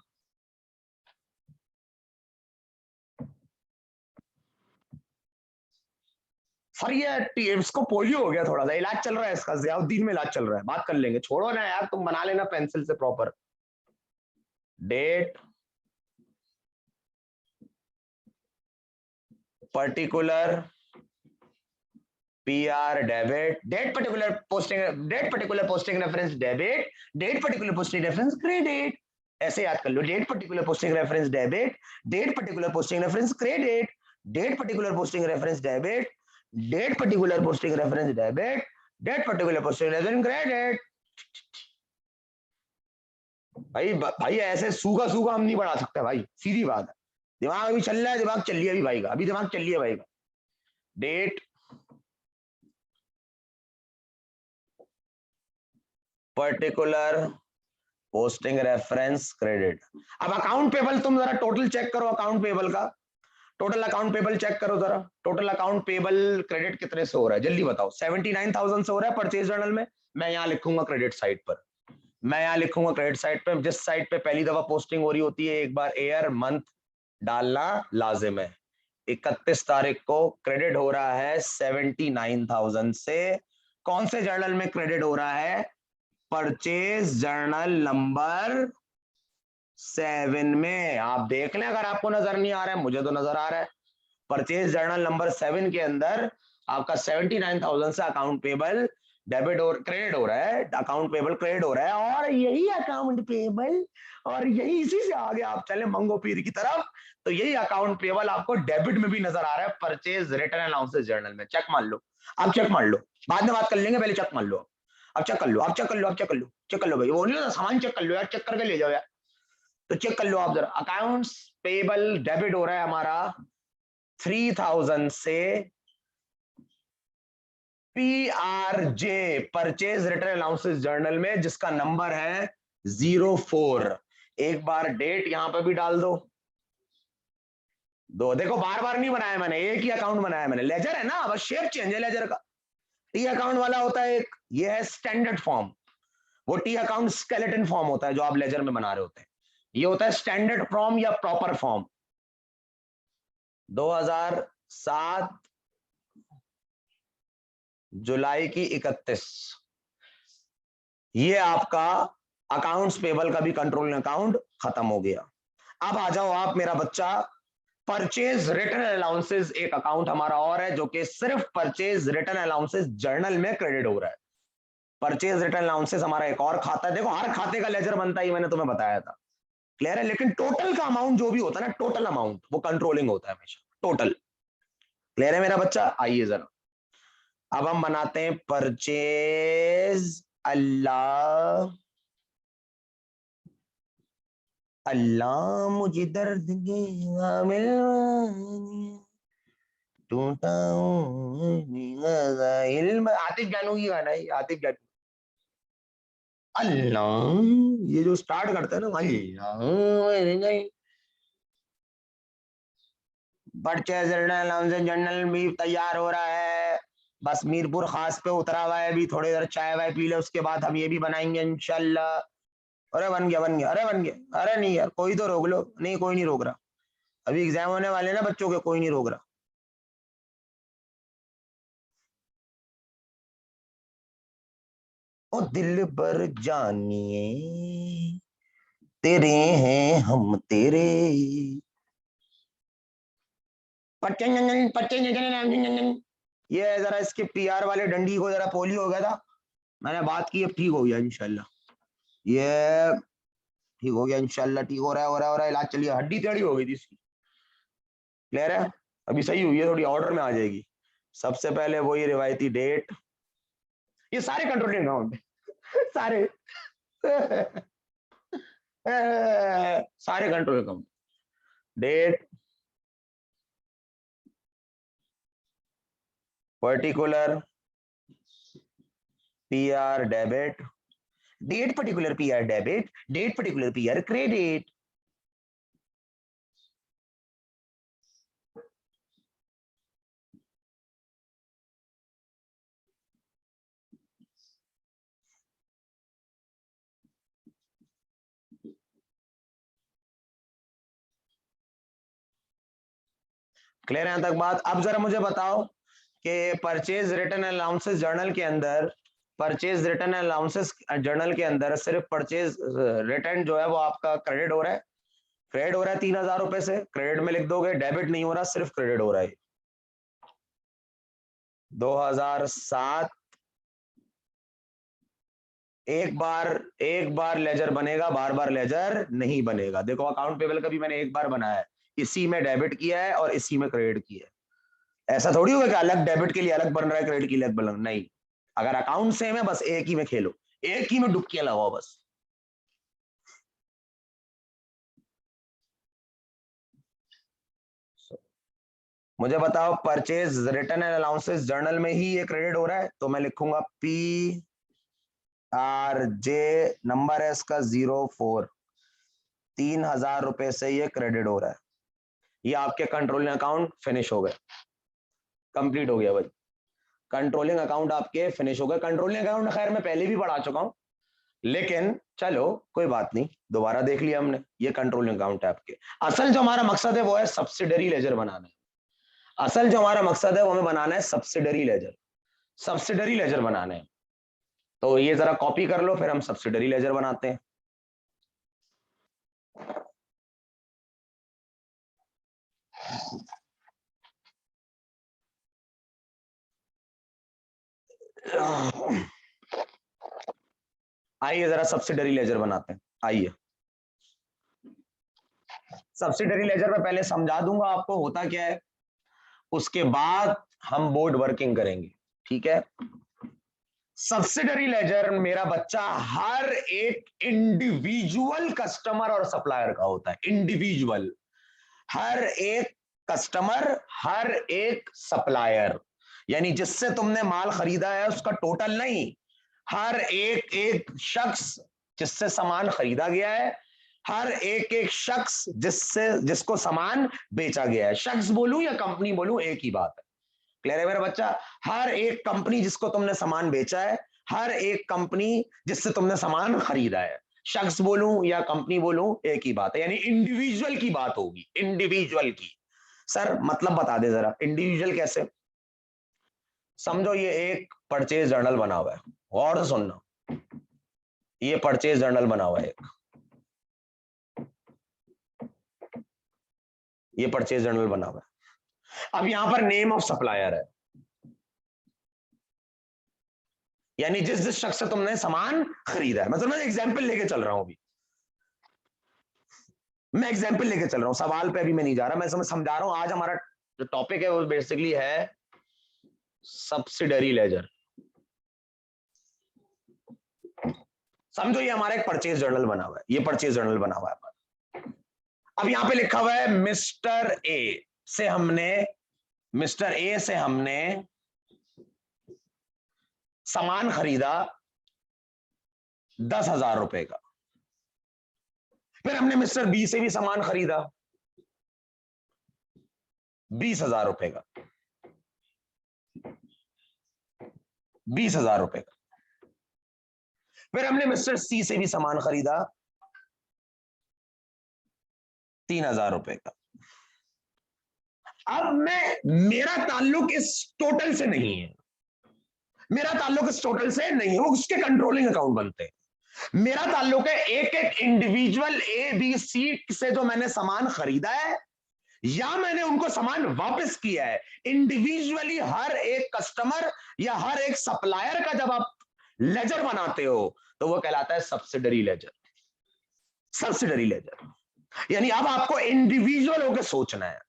सर ये इसको पोलियो हो गया, थोड़ा सा इलाज चल रहा है इसका, जियाउद्दीन में इलाज चल रहा है, बात कर लेंगे। छोड़ो ना यार, तुम बना लेना पेंसिल से proper. Date, particular PR debit, date particular posting reference debit, date particular posting reference credit. ऐसे याद कर लो, date particular posting reference debit, date particular posting reference credit, date particular posting reference debit, date particular posting reference debit, date particular posting reference credit. भाई ऐसे सूखा सूखा हम नहीं बना सकते भाई, सीधी बात है। दिमाग अभी चल रहा है, दिमाग चल रही है अभी भाई का, अभी दिमाग चल रही है भाई का। Date, particular posting reference credit. अब अकाउंट पेबल तुम जरा टोटल चेक करो, अकाउंट पेबल का टोटल अकाउंट पेबल चेक करो जरा। टोटल अकाउंट पेबल क्रेडिट कितने से हो रहा है जल्दी बताओ। 79,000 से हो रहा है परचेज जर्नल में। मैं यहाँ लिखूंगा क्रेडिट साइड पर, मैं यहाँ लिखूंगा क्रेडिट साइड पे, जिस साइड पे पहली दफा पोस्टिंग हो रही होती है, एक बार एयर मंथ डालना लाजिम है। 31 तारीख को क्रेडिट हो रहा है 79,000 से। कौन से जर्नल में क्रेडिट हो रहा है? परचेज जर्नल नंबर 7 में। आप देख लें, अगर आपको नजर नहीं आ रहा है, मुझे तो नजर आ रहा है। परचेज जर्नल नंबर 7 के अंदर आपका 79,000 से अकाउंट पेबल डेबिट और क्रेडिट हो रहा है, अकाउंट पेबल क्रेडिट हो रहा है। और यही अकाउंट पेबल, और यही इसी से आगे आप चले मंगो पीर की तरफ, तो यही अकाउंट पेबल आपको डेबिट में भी नजर आ रहा है परचेज रिटर्न अलाउंसेस जर्नल में। चेक मान लो, आप चेक मान लो, बाद में बात कर लेंगे, पहले चेक मान लो। अब चेक कर लो, अब चेक कर लो, अब चेक कर लो, चेक कर लो भाई, वो नहीं होता सामान चेक कर लो यार, चेक करके ले जाओ यार। तो चेक कर लो आप जरा, अकाउंट्स पेबल डेबिट हो रहा है हमारा 3,000 से पीआरजे, परचेज रिटर्न अलाउंसेस जर्नल में, जिसका नंबर है 04। एक बार डेट यहां पर भी डाल दो। देखो बार बार नहीं बनाया मैंने, एक ही अकाउंट बनाया मैंने, लेजर है ना, बस शेप चेंज है लेजर का। टी अकाउंट वाला होता है एक, ये है स्टैंडर्ड फॉर्म। वो टी अकाउंट स्केलेटन फॉर्म होता है जो आप लेजर में बना रहे होते हैं। ये होता है स्टैंडर्ड फॉर्म या प्रॉपर फॉर्म। 2007 जुलाई की 31, ये आपका अकाउंट्स पेबल का भी कंट्रोलिंग अकाउंट खत्म हो गया। अब आ जाओ आप मेरा बच्चा, परचेज रिटर्न अलाउंसेस एक अकाउंट हमारा और है, जो कि सिर्फ परचेज रिटर्न अलाउंसेस जर्नल में क्रेडिट हो रहा है। परचेज रिटर्न अलाउंसेस हमारा एक और खाता है। देखो हर खाते का लेजर बनता ही मैंने तुम्हें बताया था, क्लियर है। लेकिन टोटल का अमाउंट जो भी होता है ना, टोटल अमाउंट वो कंट्रोलिंग होता है हमेशा, टोटल। क्लियर है मेरा बच्चा? आइए जरा, अब हम बनाते हैं परचेज। अल्लाह अल्लाह मुझे दर्द के हामिल टूटा हूं, आतिफ जानू की गाना है, आतिफ जानू। अल्लाह, ये जो स्टार्ट करता है ना अल्लाह, परचेज जनरल भी तैयार हो रहा है, बस मीरपुर खास पे उतरा हुआ है, अभी थोड़ी देर चाय वाय पी ले, उसके बाद हम ये भी बनाएंगे इंशाल्लाह। अरे बन गया बन गया, अरे बन गया, अरे नहीं यार कोई तो रोक लो, नहीं कोई नहीं रोक रहा, अभी एग्जाम होने वाले ना बच्चों के, कोई नहीं रोक रहा। ओ दिल भर जानिए तेरे हैं हम तेरे, ये जरा इसके पीआर वाले डंडी को जरा पोलियो हो गया था, मैंने बात की, अब ठीक हो गया इंशाल्लाह, ये ठीक हो गया इंशाल्लाह, ठीक हो रहा है, हो रहा है, हो रहा है, इलाज चलिए, हड्डी टेढ़ी हो गई थी इसकी, क्लियर है, अभी सही हुई है, थोड़ी ऑर्डर में आ जाएगी। सबसे पहले वही रिवायती डेट, ये सारे कंट्रोलिंग अकाउंट सारे सारे control account, date, particular PR debit, date particular PR debit, date particular PR credit. Clear है यहां तक बात? अब जरा मुझे बताओ कि परचेज रिटर्न अलाउंसेस जर्नल के अंदर, परचेज रिटर्न अलाउंसेस जर्नल के अंदर सिर्फ परचेज रिटर्न जो है वो आपका क्रेडिट हो रहा है, क्रेडिट हो रहा है 3,000 रुपए से, क्रेडिट में लिख दोगे, डेबिट नहीं हो रहा, सिर्फ क्रेडिट हो रहा है। 2007 एक बार लेजर बनेगा, बार बार लेजर नहीं बनेगा। देखो अकाउंट पेबल का भी मैंने एक बार बनाया है, इसी में डेबिट किया है और इसी में क्रेडिट किया है, ऐसा थोड़ी होगा कि अलग डेबिट के लिए अलग बन रहा है, क्रेडिट के लिए अलग बन रहा है, नहीं, अगर अकाउंट सेम है बस एक ही में खेलो, एक ही में डुबकियां लगाओ बस। मुझे बताओ purchase return and allowances journal में ही ये क्रेडिट हो रहा है, तो मैं लिखूंगा पी आर जे, नंबर है इसका 04, 3,000 रुपए से ये क्रेडिट हो रहा है, ये आपके कंट्रोलिंग अकाउंट फिनिश हो गए, कंप्लीट हो गया भाई, कंट्रोलिंग अकाउंट आपके फिनिश हो गए। कंट्रोलिंग अकाउंट खैर मैं पहले भी पढ़ा चुका हूं, लेकिन चलो कोई बात नहीं, दोबारा देख लिया हमने, ये कंट्रोलिंग अकाउंट है आपके। असल जो हमारा मकसद है वो है सब्सिडरी लेजर बनाना है, असल जो हमारा मकसद है वो हमें बनाना है सब्सिडरी लेजर, सब्सिडरी लेजर बनाना है। तो ये जरा कॉपी कर लो, फिर हम सब्सिडरी लेजर बनाते हैं। आइए जरा सब्सिडरी लेजर बनाते हैं, आइए। सब्सिडरी लेजर में पहले समझा दूंगा आपको होता क्या है, उसके बाद हम बोर्ड वर्किंग करेंगे, ठीक है। सब्सिडरी लेजर मेरा बच्चा हर एक इंडिविजुअल कस्टमर और सप्लायर का होता है, इंडिविजुअल, हर एक कस्टमर, हर एक सप्लायर, यानी जिससे तुमने माल खरीदा है उसका टोटल नहीं, हर एक एक शख्स जिससे सामान खरीदा गया है, हर एक एक शख्स जिससे जिसको सामान बेचा गया है, शख्स बोलूं या कंपनी बोलूं एक ही बात है, क्लियर है मेरा बच्चा। हर एक कंपनी जिसको तुमने सामान बेचा है, हर एक कंपनी जिससे तुमने सामान खरीदा है, शख्स बोलूं या कंपनी बोलूं एक ही बात है, यानी इंडिविजुअल की बात होगी, इंडिविजुअल की। सर मतलब बता दे जरा, इंडिविजुअल कैसे? समझो ये एक परचेज जर्नल बना हुआ है, और से सुनना, ये परचेज जर्नल बना हुआ है एक, ये परचेज जर्नल बना हुआ है, अब यहां पर नेम ऑफ सप्लायर है, यानी जिस जिस शख्स से तुमने सामान खरीदा है, मतलब मैं एग्जाम्पल लेके चल रहा हूं अभी, मैं एग्जाम्पल लेके चल रहा हूं, सवाल पे अभी मैं नहीं जा रहा, मैं समझा रहा हूं। आज हमारा जो टॉपिक है वो बेसिकली है सब्सिडरी लेजर। समझो ये हमारा एक परचेज जर्नल बना हुआ है, ये परचेज जर्नल बना हुआ है, अब यहां पे लिखा हुआ है मिस्टर ए से हमने, मिस्टर ए से हमने सामान खरीदा 10,000 रुपए का। फिर हमने मिस्टर बी से भी सामान खरीदा 20,000 रुपए का, 20,000 रुपए का। फिर हमने मिस्टर सी से भी सामान खरीदा 3,000 रुपए का। अब मेरा ताल्लुक इस टोटल से नहीं है, मेरा ताल्लुक इस टोटल से नहीं है, वो उसके कंट्रोलिंग अकाउंट बनते हैं। मेरा ताल्लुक है एक एक इंडिविजुअल ए बी सी से जो मैंने सामान खरीदा है या मैंने उनको सामान वापस किया है, इंडिविजुअली हर एक कस्टमर या हर एक सप्लायर का जब आप लेजर बनाते हो तो वो कहलाता है सब्सिडरी लेजर। सब्सिडरी लेजर यानी अब आपको इंडिविजुअल होकर सोचना है।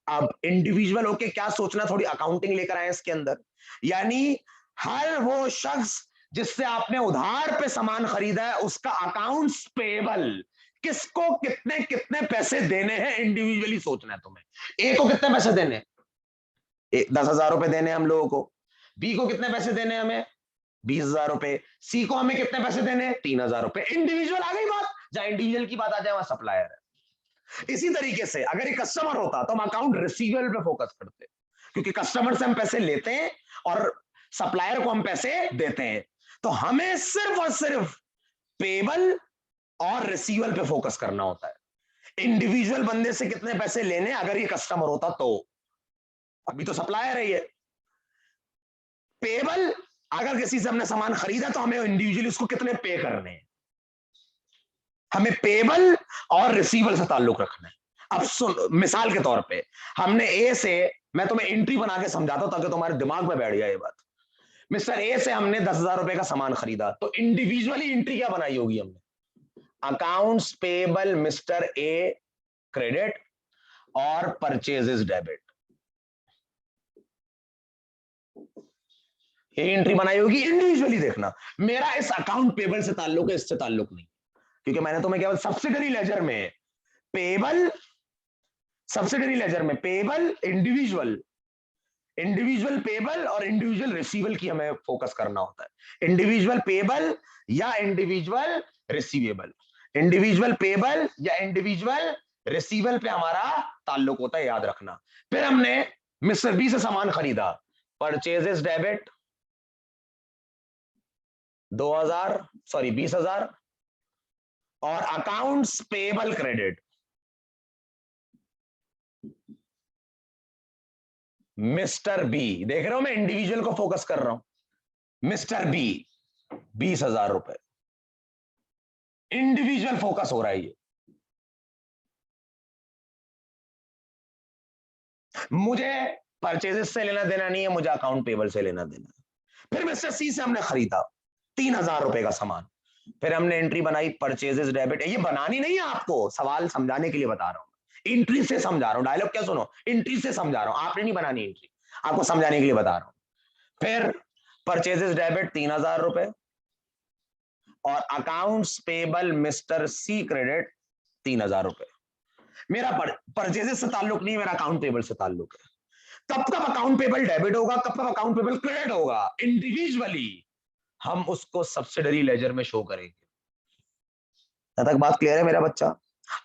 अब इंडिविजुअल होके क्या सोचना, थोड़ी अकाउंटिंग लेकर आए इसके अंदर। यानी हर वो शख्स जिससे आपने उधार पे सामान खरीदा है उसका अकाउंट्स पेबल, किसको कितने कितने पैसे देने हैं इंडिविजुअली सोचना है तुम्हें। ए को कितने पैसे देने, 10,000 रुपए देने हम लोगों को। बी को कितने पैसे देने हमें, 20,000 रुपए। सी को हमें कितने पैसे देने, 3,000 रुपए। इंडिविजुअल आ गई बात, जहां इंडिविजुअल की बात आ जाए वहां सप्लायर है। इसी तरीके से अगर एक कस्टमर होता तो हम अकाउंट रिसीवेबल पे फोकस करते, क्योंकि कस्टमर से हम पैसे लेते हैं और सप्लायर को हम पैसे देते हैं, तो हमें सिर्फ और सिर्फ पेबल और रिसीवेबल पे फोकस करना होता है। इंडिविजुअल बंदे से कितने पैसे लेने अगर ये कस्टमर होता तो, अभी तो सप्लायर है ये। पेबल, अगर किसी से हमने सामान खरीदा तो हमें इंडिविजुअली उसको कितने पे करने हैं, हमें पेबल और रिसीवेबल से ताल्लुक रखना है। अब सुन, मिसाल के तौर पे हमने ए से, मैं तुम्हें एंट्री बना के समझाता हूं ताकि तुम्हारे दिमाग में बैठ जाए ये बात। मिस्टर ए से हमने 10,000 रुपए का सामान खरीदा, तो इंडिविजुअली एंट्री क्या बनाई होगी हमने, accounts payable mister a credit और परचेजेस डेबिट, ये एंट्री बनाई होगी इंडिविजुअली। देखना मेरा इस अकाउंट पेबल से ताल्लुक है, इससे ताल्लुक नहीं, क्योंकि मैंने तुम्हें केवल सब्सिडरी लेजर में पेबल, सब्सिडरी लेजर में पेबल, इंडिविजुअल, इंडिविजुअल पेबल और इंडिविजुअल रिसीवेबल की हमें फोकस करना होता है। इंडिविजुअल पेबल या इंडिविजुअल रिसीवेबल, इंडिविजुअल पेबल या इंडिविजुअल रिसीवेबल पे हमारा ताल्लुक होता है, याद रखना। फिर हमने मिस्टर बी से सामान खरीदा, परचेजेस डेबिट 20,000 और accounts payable credit mister B. देख रहे हो मैं इंडिविजुअल को फोकस कर रहा हूं, मिस्टर बी 20,000 रुपए, इंडिविजुअल फोकस हो रहा है ये। मुझे परचेजेस से लेना देना नहीं है, मुझे अकाउंट पेबल से लेना देना है। फिर मिस्टर सी से हमने खरीदा 3,000 रुपए का सामान, फिर हमने एंट्री बनाई परचेजेस डेबिट। ये बनानी नहीं है, आपको सवाल समझाने के लिए बता रहा हूं, एंट्री से समझा रहा हूं, डायलॉग क्या सुनो, एंट्री से समझा रहा हूं, आपने नहीं बनानी एंट्री, आपको समझाने के लिए बता रहा हूं। फिर परचेजेस डेबिट 3,000 रुपए और अकाउंट्स पेबल मिस्टर सी क्रेडिट 3,000 रुपए। मेरा परचेजेस से ताल्लुक नहीं है, मेरा अकाउंट पेबल से ताल्लुक है। कब कब अकाउंट पेबल डेबिट होगा, कब कब अकाउंट पेबल क्रेडिट होगा, इंडिविजुअली हम उसको सब्सिडरी लेजर में शो करेंगे। तक बात क्लियर है मेरा बच्चा।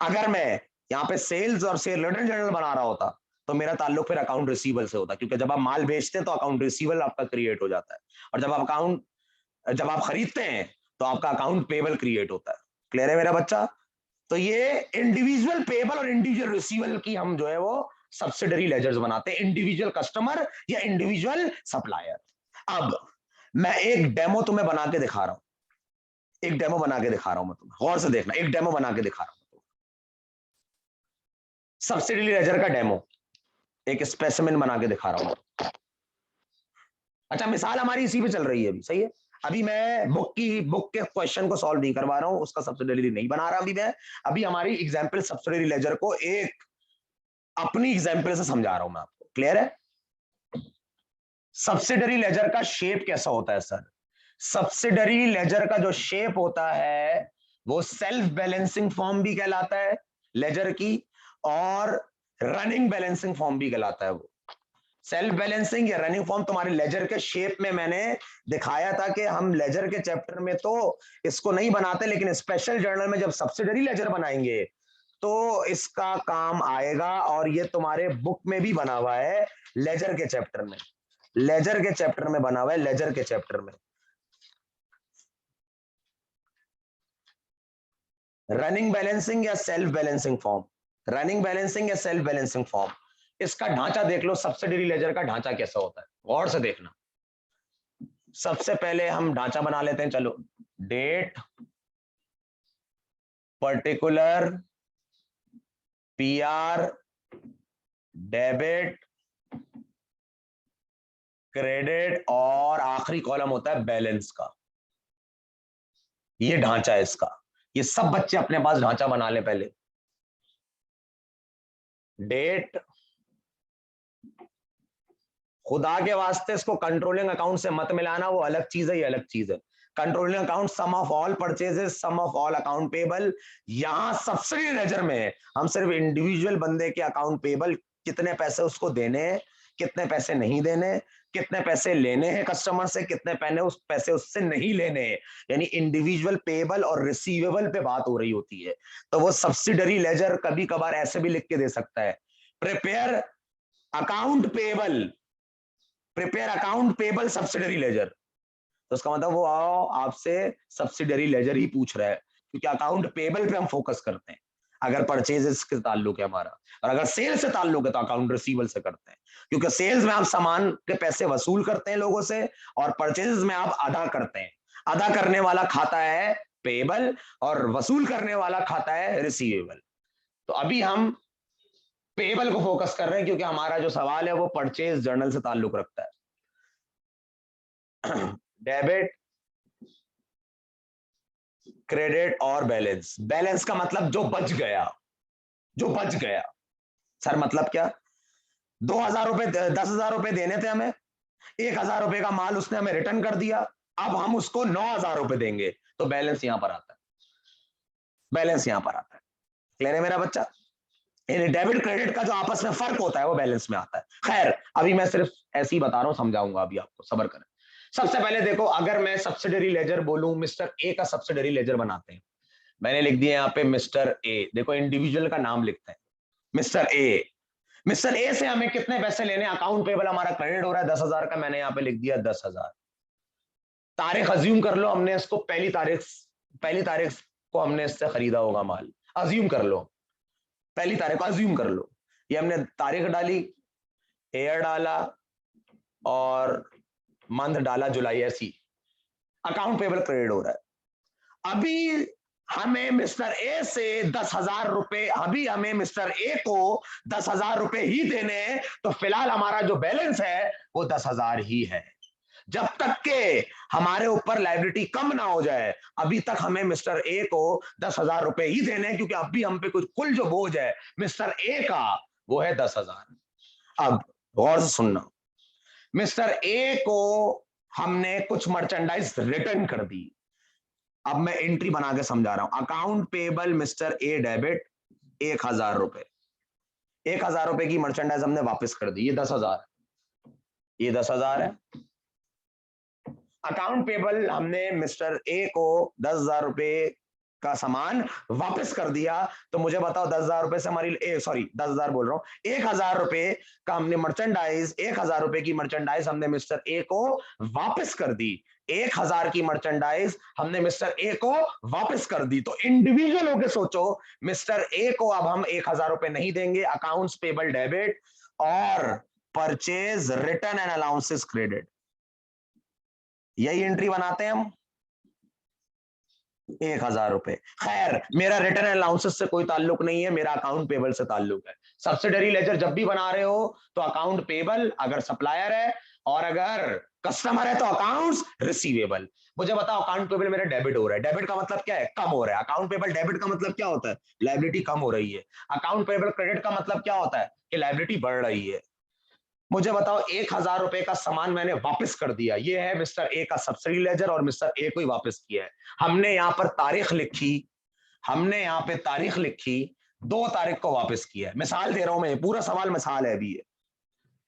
अगर मैं यहाँ पे सेल्स और सेल रिटर्न जर्नल बना रहा होता तो मेरा ताल्लुक फिर अकाउंट रिसीवेबल से होता, क्योंकि जब आप माल बेचते हैं तो अकाउंट रिसीवेबल आपका क्रिएट हो जाता है, और जब आप खरीदते हैं तो आपका अकाउंट पेबल क्रिएट होता है। क्लियर है मेरा बच्चा। तो ये इंडिविजुअल पेबल और इंडिविजुअल रिसीवेबल की हम जो है वो सब्सिडरी लेजर्स बनाते हैं, इंडिविजुअल कस्टमर या इंडिविजुअल सप्लायर। अब मैं एक डेमो तुम्हें बना के दिखा रहा हूं, एक डेमो बना के दिखा रहा हूं मैं तुम्हें, गौर से देखना, एक डेमो बना के दिखा रहा हूं, सब्सिडरी लेजर का डेमो, एक स्पेसिमेन बना के दिखा रहा हूं। अच्छा, मिसाल हमारी इसी पे चल रही है अभी, सही है। अभी मैं बुक के क्वेश्चन को सॉल्व नहीं करवा रहा हूं, उसका सब्सिडरी नहीं बना रहा अभी मैं, अभी हमारी एग्जांपल सब्सिडरी लेजर को एक अपनी एग्जांपल से समझा रहा हूं मैं आपको। क्लियर है। सब्सिडरी लेजर का शेप कैसा होता है सर, सब्सिडरी लेजर का जो शेप होता है वो सेल्फ बैलेंसिंग फॉर्म भी कहलाता है लेजर की, और रनिंग बैलेंसिंग फॉर्म भी कहलाता है वो। सेल्फ बैलेंसिंग या रनिंग फॉर्म तुम्हारे लेजर के शेप में मैंने दिखाया था कि हम लेजर के चैप्टर में तो इसको नहीं बनाते, लेकिन स्पेशल जर्नल में जब सब्सिडरी लेजर बनाएंगे तो इसका काम आएगा। और ये तुम्हारे बुक में भी बना हुआ है, लेजर के चैप्टर में, लेजर के चैप्टर में बना हुआ है, लेजर के चैप्टर में। रनिंग बैलेंसिंग या self balancing form, running balancing या सेल्फ बैलेंसिंग फॉर्म, इसका ढांचा देख लो, सब्सिडरी लेजर का ढांचा कैसा होता है, गौर से देखना। सबसे पहले हम ढांचा बना लेते हैं, चलो। Date, particular, PR, debit, credit, और आखिरी कॉलम होता है बैलेंस का। ये ढांचा है इसका। ये सब बच्चे अपने पास ढांचा बना ले पहले। डेट, खुदा के वास्ते इसको कंट्रोलिंग अकाउंट से मत मिलाना, वो अलग चीज है, ये अलग चीज है। Controlling account sum of all purchases, sum of all account payable. यहां सब्सिडी लेजर में हम सिर्फ इंडिविजुअल बंदे के अकाउंट पेबल, कितने पैसे उसको देने हैं, कितने पैसे नहीं देने, कितने पैसे लेने हैं कस्टमर से, कितने पैसे उससे नहीं लेने हैं, यानी इंडिविजुअल पेबल और रिसीवेबल पे बात हो रही होती है। तो वो सब्सिडरी लेजर कभी कभार ऐसे भी लिख के दे सकता है, prepare account payable, prepare account payable subsidiary laser. तो उसका मतलब वो आपसे सब्सिडरी लेजर ही पूछ रहा है, क्योंकि अकाउंट पेबल पे हम फोकस करते हैं अगर परचेजेस के ताल्लुक है हमारा, और अगर सेल्स से ताल्लुक है तो अकाउंट रिसीवेबल से करते हैं, क्योंकि सेल्स में आप सामान के पैसे वसूल करते हैं लोगों से, और परचेजेस में आप अदा करते हैं। अदा करने वाला खाता है पेबल और वसूल करने वाला खाता है रिसीवेबल। तो अभी हम पेबल को फोकस कर रहे हैं, क्योंकि हमारा जो सवाल है वो परचेज जर्नल से ताल्लुक रखता है। डेबिट, क्रेडिट और बैलेंस। बैलेंस का मतलब जो बच गया, जो बच गया। सर मतलब क्या? 2,000 रुपए, 10,000 रुपए देने थे हमें, 1,000 रुपए का माल उसने हमें रिटर्न कर दिया, अब हम उसको 9,000 रुपए देंगे, तो बैलेंस यहां पर आता है, बैलेंस यहां पर आता है। क्लियर है मेरा बच्चा? डेबिट क्रेडिट का जो आपस में फर्क होता है वो बैलेंस में आता है। खैर अभी मैं सिर्फ ऐसे ही बता रहा हूं, समझाऊंगा अभी आपको, सब्र करें। सबसे पहले देखो, अगर मैं सब्सिडरी लेजर बोलूं, मिस्टर ए का सब्सिडरी लेजर बनाते हैं, मैंने लिख दिया यहाँ पे मिस्टर ए, देखो इंडिविजुअल का नाम लिखते हैं मिस्टर ए। मिस्टर ए से हमें कितने पैसे लेने, अकाउंट पेबल हमारा क्रेडिट हो रहा है 10,000 का, मैंने यहाँ पे लिख दिया 10,000। तारीख अज्यूम कर लो, हमने इसको पहली तारीख को हमने इससे खरीदा होगा माल, अज्यूम कर लो, पहली तारीख को अज्यूम कर लो। ये हमने तारीख डाली, एयर डाला और मंथ डाला जुलाई, ऐसी अकाउंट पेबल क्रेडिट हो रहा है। अभी हमें मिस्टर ए से 10,000 रुपए, अभी हमें मिस्टर ए को 10,000 रुपए ही देने हैं, तो फिलहाल हमारा जो बैलेंस है वो 10,000 ही है। जब तक के हमारे ऊपर लायबिलिटी कम ना हो जाए, अभी तक हमें मिस्टर ए को 10,000 रुपए ही देने हैं, क्योंकि अभी हम पे कुछ कुल जो बोझ है मिस्टर ए का वो है 10,000। अब गौर से सुनना, मिस्टर ए को हमने कुछ मर्चेंडाइज रिटर्न कर दी। अब मैं एंट्री बना के समझा रहा हूं, account payable mister A debit 1,000 रुपए, 1,000 रुपए की मर्चेंडाइज हमने वापस कर दी, ये 10,000, ये 10,000 है। अकाउंट पेबल हमने मिस्टर ए को 10,000 रुपए का सामान वापस कर दिया, तो मुझे बताओ 10,000 रुपए से हमारी, सॉरी 10,000 बोल रहा हूं, 1,000 रुपए का हमने मर्चेंडाइज, 1,000 रुपए की मर्चेंडाइज हमने मिस्टर ए को वापस कर दी, 1,000 की मर्चेंडाइज हमने मिस्टर ए को वापस कर दी। तो इंडिविजुअल होकर सोचो, मिस्टर ए को अब हम 1,000 रुपए नहीं देंगे, अकाउंट्स पेबल डेबिट और purchase return and allowances credit, यही एंट्री बनाते हैं हम, 1,000 रुपए। खैर मेरा रिटर्न अलाउंसेस से कोई ताल्लुक नहीं है, मेरा अकाउंट पेबल से ताल्लुक है। सब्सिडरी लेजर जब भी बना रहे हो तो अकाउंट पेबल अगर सप्लायर है, और अगर कस्टमर है तो अकाउंट्स रिसीवेबल। मुझे बताओ, अकाउंट पेबल मेरा डेबिट हो रहा है, डेबिट का मतलब क्या है, कम हो रहा है। अकाउंट पेबल डेबिट का मतलब क्या होता है, लायबिलिटी कम हो रही है। अकाउंट पेबल क्रेडिट का मतलब क्या होता है कि लायबिलिटी बढ़ रही है। मुझे बताओ, 1,000 रुपए का सामान मैंने वापस कर दिया, ये है मिस्टर ए का सब्सिडी लेजर और मिस्टर ए को ही वापस किया है। हमने यहां पर तारीख लिखी, हमने यहां पे तारीख लिखी, 2 तारीख को वापस किया है। मिसाल दे रहा हूं मैं, पूरा सवाल मिसाल है अभी ये।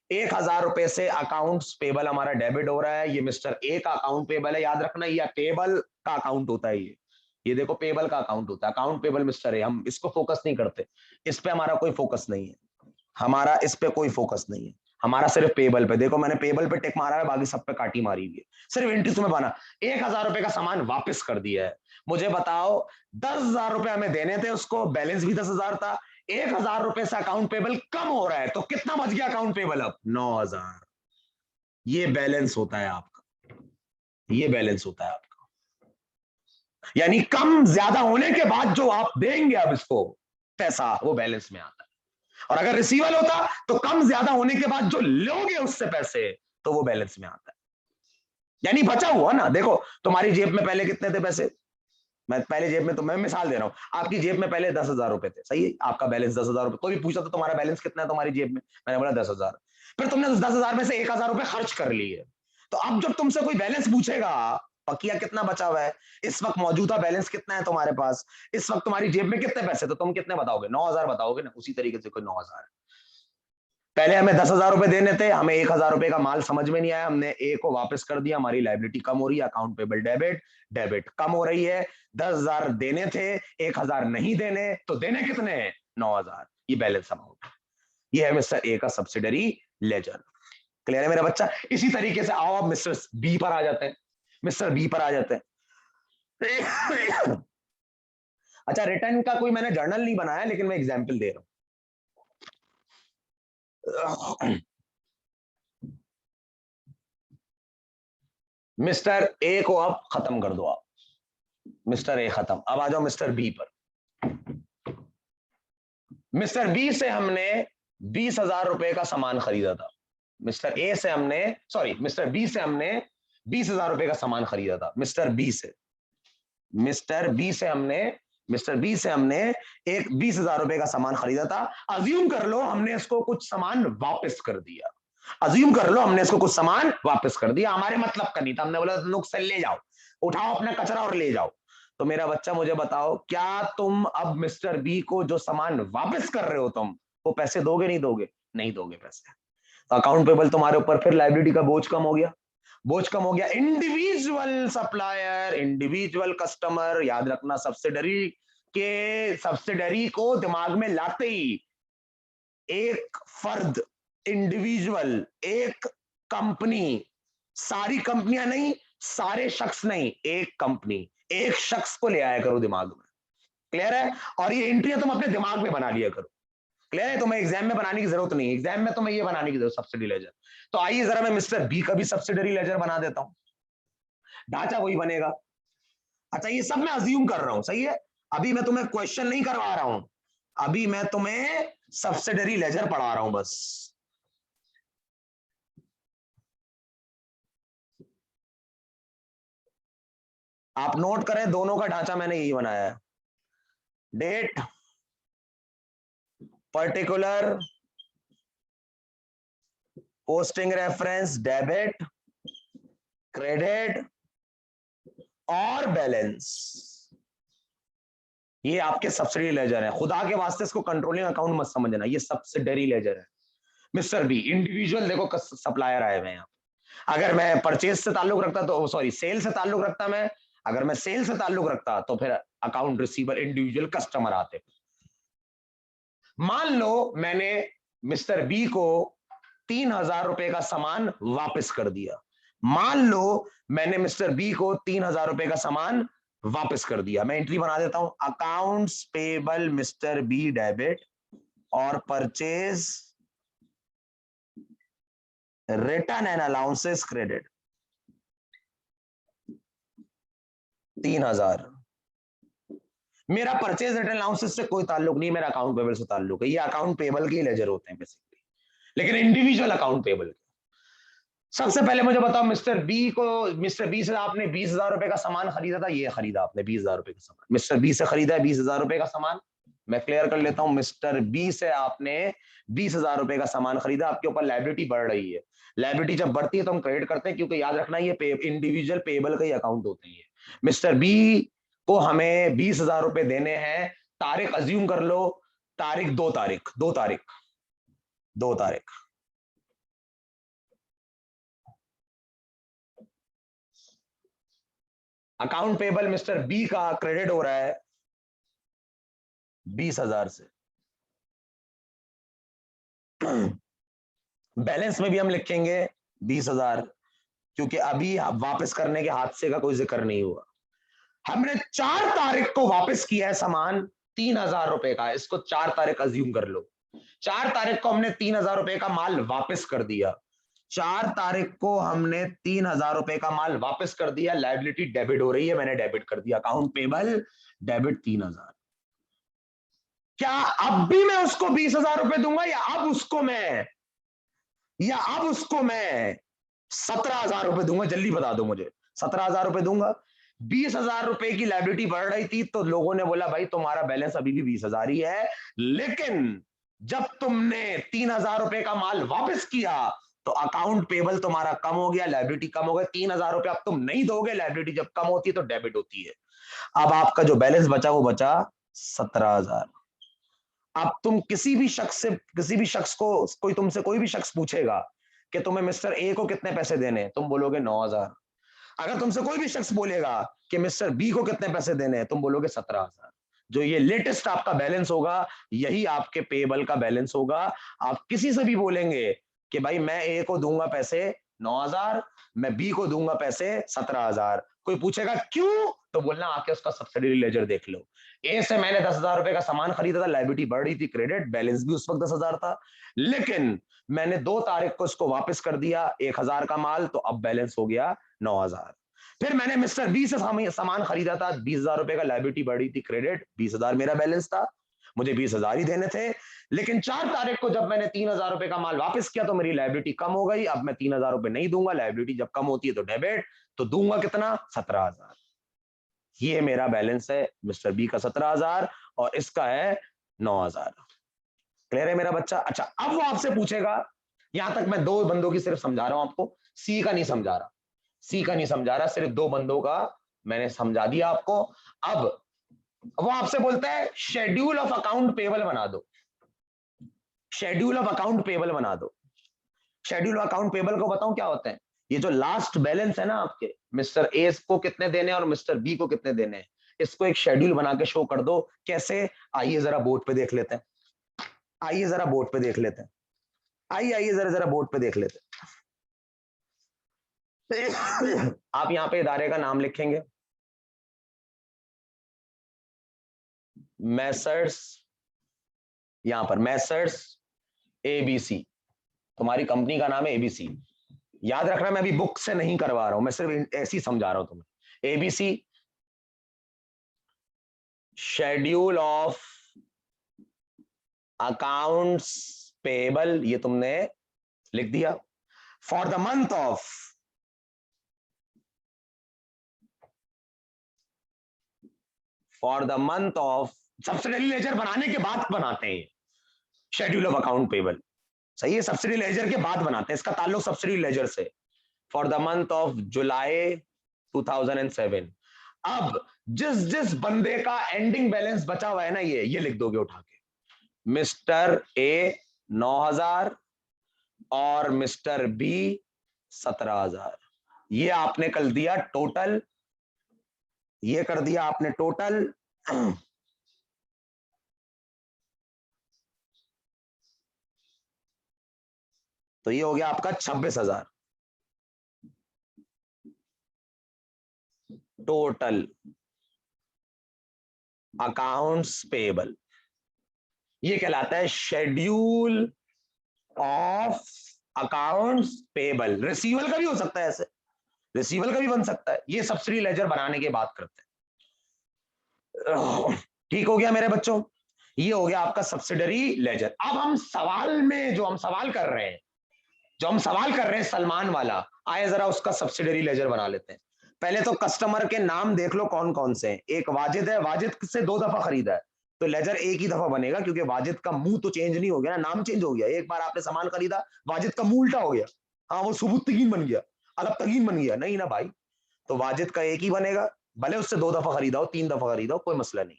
₹1000 से अकाउंट्स पेबल हमारा डेबिट हो रहा है। ये मिस्टर ए का अकाउंट पेबल है, याद रखना ये पेबल का अकाउंट होता है। ये देखो पेबल का अकाउंट होता है, अकाउंट पेबल मिस्टर ए। हम इसको फोकस नहीं करते, इस पे हमारा कोई फोकस नहीं है, हमारा इस पे कोई फोकस नहीं है, हमारा सिर्फ पेबल पे। देखो मैंने पेबल पे टिक मारा है, बाकी सब पे काटी मारी हुई है, सिर्फ एंट्री तुम्हें बना। ₹1000 का सामान वापस कर दिया है। मुझे बताओ, ₹10,000 हमें देने थे उसको, बैलेंस भी 10,000 था। ₹1000 से अकाउंट पेबल कम हो रहा है, तो कितना बच गया अकाउंट पेबल? अब 9,000। ये बैलेंस होता है आपका, ये बैलेंस होता है आपका। यानी कम ज्यादा होने के बाद जो आप देंगे अब इसको पैसा, वो बैलेंस में आता है। और अगर रिसीवल होता तो कम ज्यादा होने के बाद जो लोगे उससे पैसे, तो वो बैलेंस में आता है। यानी बचा हुआ ना। देखो तुम्हारी जेब में पहले कितने थे पैसे, मैं पहले जेब में, तो मैं मिसाल दे रहा हूं, आपकी जेब में पहले ₹10,000 थे, सही है, आपका बैलेंस ₹10,000। कोई भी पूछा तो तुम्हारा बैलेंस कितना है तुम्हारी जेब में, मैंने बोला 10,000। फिर तुमने उस 10,000 में से ₹1,000 खर्च कर लिए, तो अब जब तुमसे कोई बैलेंस पूछेगा, पकिया कितना बचा हुआ है, इस वक्त मौजूदा बैलेंस कितना है तुम्हारे पास, इस वक्त तुम्हारी जेब में कितने पैसे, तो तुम कितने बताओगे? 9,000 बताओगे ना। उसी तरीके से कोई 9,000, पहले हमें ₹10,000 देने थे, हमें ₹1,000 का माल समझ में नहीं आया, हमने ए को वापस कर दिया, हमारी लायबिलिटी कम हो रही है, अकाउंट पेबल डेबिट, डेबिट कम हो रही है। 10,000 देने थे, 1,000 नहीं देने, तो देने कितने? 9,000। ये बैलेंस अमाउंट, ये है मिस्टर ए का सब्सिडरी लेजर। क्लियर है मेरा बच्चा? इसी तरीके से आओ अब मिस्टर बी पर आ जाते हैं, मिस्टर बी पर आ जाते हैं। अच्छा, रिटर्न का कोई मैंने जर्नल नहीं बनाया, लेकिन मैं एग्जाम्पल दे रहा हूं। मिस्टर ए को अब खत्म कर दो आप, मिस्टर ए खत्म। अब आ जाओ मिस्टर बी पर। मिस्टर बी से हमने ₹20,000 का सामान खरीदा था। मिस्टर ए से हमने, सॉरी, मिस्टर बी से हमने ₹20,000 का सामान खरीदा था। मिस्टर बी से, मिस्टर बी से हमने, मिस्टर बी से हमने एक ₹20,000 का सामान खरीदा था। अज्यूम कर लो हमने इसको कुछ सामान वापस कर दिया, अज्यूम कर लो हमने इसको कुछ सामान वापस कर दिया, हमारे मतलब का नहीं था, हमने बोला नुक से ले जाओ, उठाओ अपना कचरा और ले जाओ। तो मेरा बच्चा मुझे बताओ, क्या तुम अब मिस्टर बी को जो सामान वापस कर रहे हो तुम, वो पैसे दोगे नहीं दोगे? नहीं दोगे पैसे। तो अकाउंट पेबल तुम्हारे ऊपर फिर लायबिलिटी का बोझ कम हो गया, बोझ कम हो गया। इंडिविजुअल सप्लायर, इंडिविजुअल कस्टमर, याद रखना सब्सिडरी के, सब्सिडरी को दिमाग में लाते ही एक फर्द, इंडिविजुअल, एक कंपनी, सारी कंपनियां नहीं, सारे शख्स नहीं, एक कंपनी, एक शख्स को ले आया करो दिमाग में। क्लियर है? और ये एंट्रियां तुम अपने दिमाग में बना लिया करो। क्लियर है? तुम्हें एग्जाम में बनाने की जरूरत नहीं, एग्जाम में तुम्हें ये बनाने की जरूरत, सब्सिडी लेजर। तो आइए जरा मैं मिस्टर बी का भी सब्सिडरी लेजर बना देता हूं, ढांचा वही बनेगा। अच्छा, ये सब मैं अज्यूम कर रहा हूं, सही है, अभी मैं तुम्हें क्वेश्चन नहीं करवा रहा हूं, अभी मैं तुम्हें सब्सिडरी लेजर पढ़ा रहा हूं बस। आप नोट करें, दोनों का ढांचा मैंने यही बनाया है। Date, particular, posting reference, debit, credit और बैलेंस, ये आपके सब्सिडी लेजर है। खुदा के वास्ते इसको कंट्रोलिंग अकाउंट मत समझना, ये सब्सिडरी लेजर है। मिस्टर बी इंडिविजुअल, देखो सप्लायर आए हुए हैं, अगर मैं परचेज से ताल्लुक रखता तो, सॉरी, सेल से ताल्लुक रखता मैं, अगर मैं सेल से ताल्लुक रखता तो फिर अकाउंट रिसीवर, इंडिविजुअल कस्टमर आते। मान लो मैंने मिस्टर बी को ₹3,000 का सामान वापस कर दिया, मान लो मैंने मिस्टर बी को ₹3,000 का सामान वापस कर दिया। मैं एंट्री बना देता हूं, accounts payable mister B debit और purchase return and allowances credit 3,000। मेरा परचेज रिटर्न अलाउंसेस से कोई ताल्लुक नहीं, मेरा अकाउंट पेबल से ताल्लुक है। ये अकाउंट पेबल के लेजर होते हैं बेसिकली, लेकिन इंडिविजुअल अकाउंट पेबल। सबसे पहले मुझे बताओ, मिस्टर बी को, मिस्टर बी से आपने ₹20,000 का सामान खरीदा था, ये खरीदा आपने ₹20,000 का सामान, मिस्टर बी से खरीदा है ₹20,000 का सामान। मैं क्लियर कर लेता हूं, मिस्टर बी से आपने ₹20,000 का सामान खरीदा, आपके ऊपर लायबिलिटी बढ़ रही है। लायबिलिटी जब बढ़ती है तो हम क्रेडिट करते हैं, क्योंकि याद रखना ये इंडिविजुअल पेबल का ही अकाउंट होते हैं। मिस्टर बी को हमें ₹20,000 देने हैं, तारीख अज्यूम कर लो, तारीख 2 तारीख, 2 तारीख, 2 तारीख, अकाउंट पेबल मिस्टर बी का क्रेडिट हो रहा है 20,000 से। बैलेंस में भी हम लिखेंगे 20,000, क्योंकि अभी वापस करने के हादसे का कोई जिक्र नहीं हुआ। हमने 4 तारीख को वापस किया है सामान 3,000 रुपए का, इसको 4 तारीख अज्यूम कर लो। 4 तारीख को हमने 3,000 रुपए का माल वापस कर दिया। 4 तारीख को हमने 3,000 रुपए का माल वापस कर दिया, लाइबिलिटी डेबिट हो रही है, मैंने डेबिट कर दिया, अकाउंट पेबल डेबिट 3,000। क्या अब भी मैं उसको 20,000 रुपए दूंगा, या अब उसको मैं 17,000 रुपए दूंगा? जल्दी बता दो मुझे। 17,000 रुपए दूंगा। 20,000 रुपए की लाइबिलिटी बढ़ रही थी तो लोगों ने बोला भाई तुम्हारा बैलेंस अभी भी 20,000 ही है, लेकिन जब तुमने 3,000 रुपए का माल वापस किया तो अकाउंट पेबल तुम्हारा कम हो गया, लाइबिलिटी कम हो गई। 3,000 रुपए अब तुम नहीं दोगे, लाइबिलिटी जब कम होती है तो डेबिट होती है। अब आपका जो बैलेंस बचा वो बचा 17,000। अब तुम किसी भी शख्स को, कोई भी शख्स पूछेगा कि तुम्हें मिस्टर ए को कितने पैसे देने, तुम बोलोगे 9,000। अगर तुमसे कोई भी शख्स बोलेगा कि मिस्टर बी को कितने पैसे देने हैं, तुम बोलोगे 17,000। जो ये लेटेस्ट आपका बैलेंस होगा यही आपके पेबल का बैलेंस होगा। आप किसी से भी बोलेंगे कि भाई मैं ए को दूंगा पैसे 9,000, मैं बी को दूंगा पैसे 17,000, कोई पूछेगा क्यों, तो बोलना आके उसका सब्सिडरी लेजर देख लो। ए से मैंने 10,000 रुपए का सामान खरीदा था, लाइबिलिटी बढ़ रही थी, क्रेडिट, बैलेंस भी उस वक्त 10,000 था, लेकिन मैंने 2 तारीख को इसको वापस कर दिया 1,000 का माल, तो अब बैलेंस हो गया 9,000। फिर मैंने मिस्टर बी से सामान खरीदा था 20,000 रुपए का, लाइबिलिटी बढ़ी थी, क्रेडिट, 20,000 मेरा बैलेंस था, मुझे 20,000 ही देने थे, लेकिन 4 तारीख को जब मैंने 3,000 रुपए का माल वापस किया तो मेरी लाइबिलिटी कम हो गई। अब मैं 3,000 रुपए नहीं दूंगा, लाइबिलिटी जब कम होती है तो डेबिट, तो दूंगा कितना? 17,000। ये मेरा बैलेंस है मिस्टर बी का 17,000 और इसका है 9,000। क्लियर है मेरा बच्चा? अच्छा, अब वो आपसे पूछेगा, यहां तक मैं 2 बंदों की सिर्फ समझा रहा हूं आपको, सी का नहीं समझा रहा, सिर्फ 2 बंदों का मैंने समझा दिया आपको। अब वो आपसे बोलता है शेड्यूल ऑफ अकाउंट पेबल बना दो, शेड्यूल ऑफ अकाउंट पेबल बना दो। शेड्यूल ऑफ अकाउंट पेबल को बताऊं क्या होता है? ये जो लास्ट बैलेंस है ना आपके, मिस्टर ए को कितने देने और मिस्टर बी को कितने देने हैं, इसको एक शेड्यूल बना के शो कर दो। कैसे? आइए जरा बोर्ड पे देख लेते हैं, आइए जरा बोर्ड पे देख लेते हैं, आइए आइए जरा जरा बोर्ड पे देख लेते हैं। आप यहां पे इदारे का नाम लिखेंगे, मैसर्स, यहां पर मैसर्स एबीसी, तुम्हारी कंपनी का नाम है एबीसी। याद रखना मैं अभी बुक से नहीं करवा रहा हूं, मैं सिर्फ ऐसे ही समझा रहा हूं तुम्हें। ABC schedule of accounts payable, ये तुमने लिख दिया। For the month of, subsidiary laser बनाने के बाद बनाते हैं शेड्यूल ऑफ अकाउंट पेबल, सही है, सब्सिडी लेजर के बाद बनाते हैं, इसका ताल्लुक सब्सिडी लेजर से। For the month of July 2007। अब जिस जिस बंदे का एंडिंग बैलेंस बचा हुआ है ना, ये लिख दोगे उठा के, मिस्टर ए 9,000 और मिस्टर बी 17,000। ये आपने कर दिया टोटल, ये कर दिया आपने टोटल। तो ये हो गया आपका 26,000 टोटल अकाउंट्स पेबल। ये कहलाता है शेड्यूल ऑफ अकाउंट्स पेबल। रिसीवल का भी हो सकता है ऐसे, रिसीवल का भी बन सकता है, ये सब्सिडी लेजर बनाने की बात करते हैं। ठीक हो गया मेरे बच्चों, ये हो गया आपका सब्सिडरी लेजर। अब हम सवाल में जो हम सवाल कर रहे हैं, सलमान वाला, आए जरा उसका सब्सिडरी लेजर बना लेते हैं। पहले तो कस्टमर के नाम देख लो कौन कौन से हैं। एक वाजिद है, वाजिद से 2 दफा खरीदा है तो लेजर एक ही दफा बनेगा, क्योंकि वाजिद का मुंह तो चेंज नहीं हो गया ना, नाम चेंज हो गया। एक बार आपने सामान खरीदा, वाजिद का मुंह उल्टा हो गया, हाँ वो सुबुत्तगीन बन गया, अलबतगीन बन गया, नहीं ना भाई। तो वाजिद का एक ही बनेगा, भले उससे 2 दफा खरीदा हो, 3 दफा खरीदा हो, कोई मसला नहीं।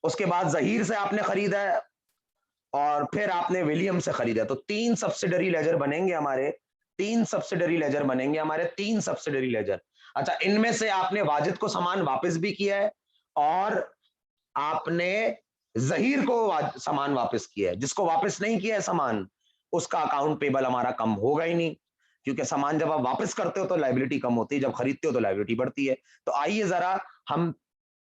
उसके बाद जहीर से आपने खरीदा है और फिर आपने विलियम से खरीदा, तो 3 सब्सिडरी लेजर बनेंगे हमारे तीन सब्सिडरी लेजर बनेंगे हमारे, तीन सब्सिडरी लेजर। अच्छा, इनमें से आपने वाजिद को सामान वापस भी किया है और आपने जहीर को सामान वापस किया है। जिसको वापस नहीं किया है सामान, उसका अकाउंट पेबल हमारा कम होगा ही नहीं, क्योंकि सामान जब आप वापस करते हो तो लायबिलिटी कम होती है, जब खरीदते हो तो लायबिलिटी बढ़ती है। तो आइए जरा हम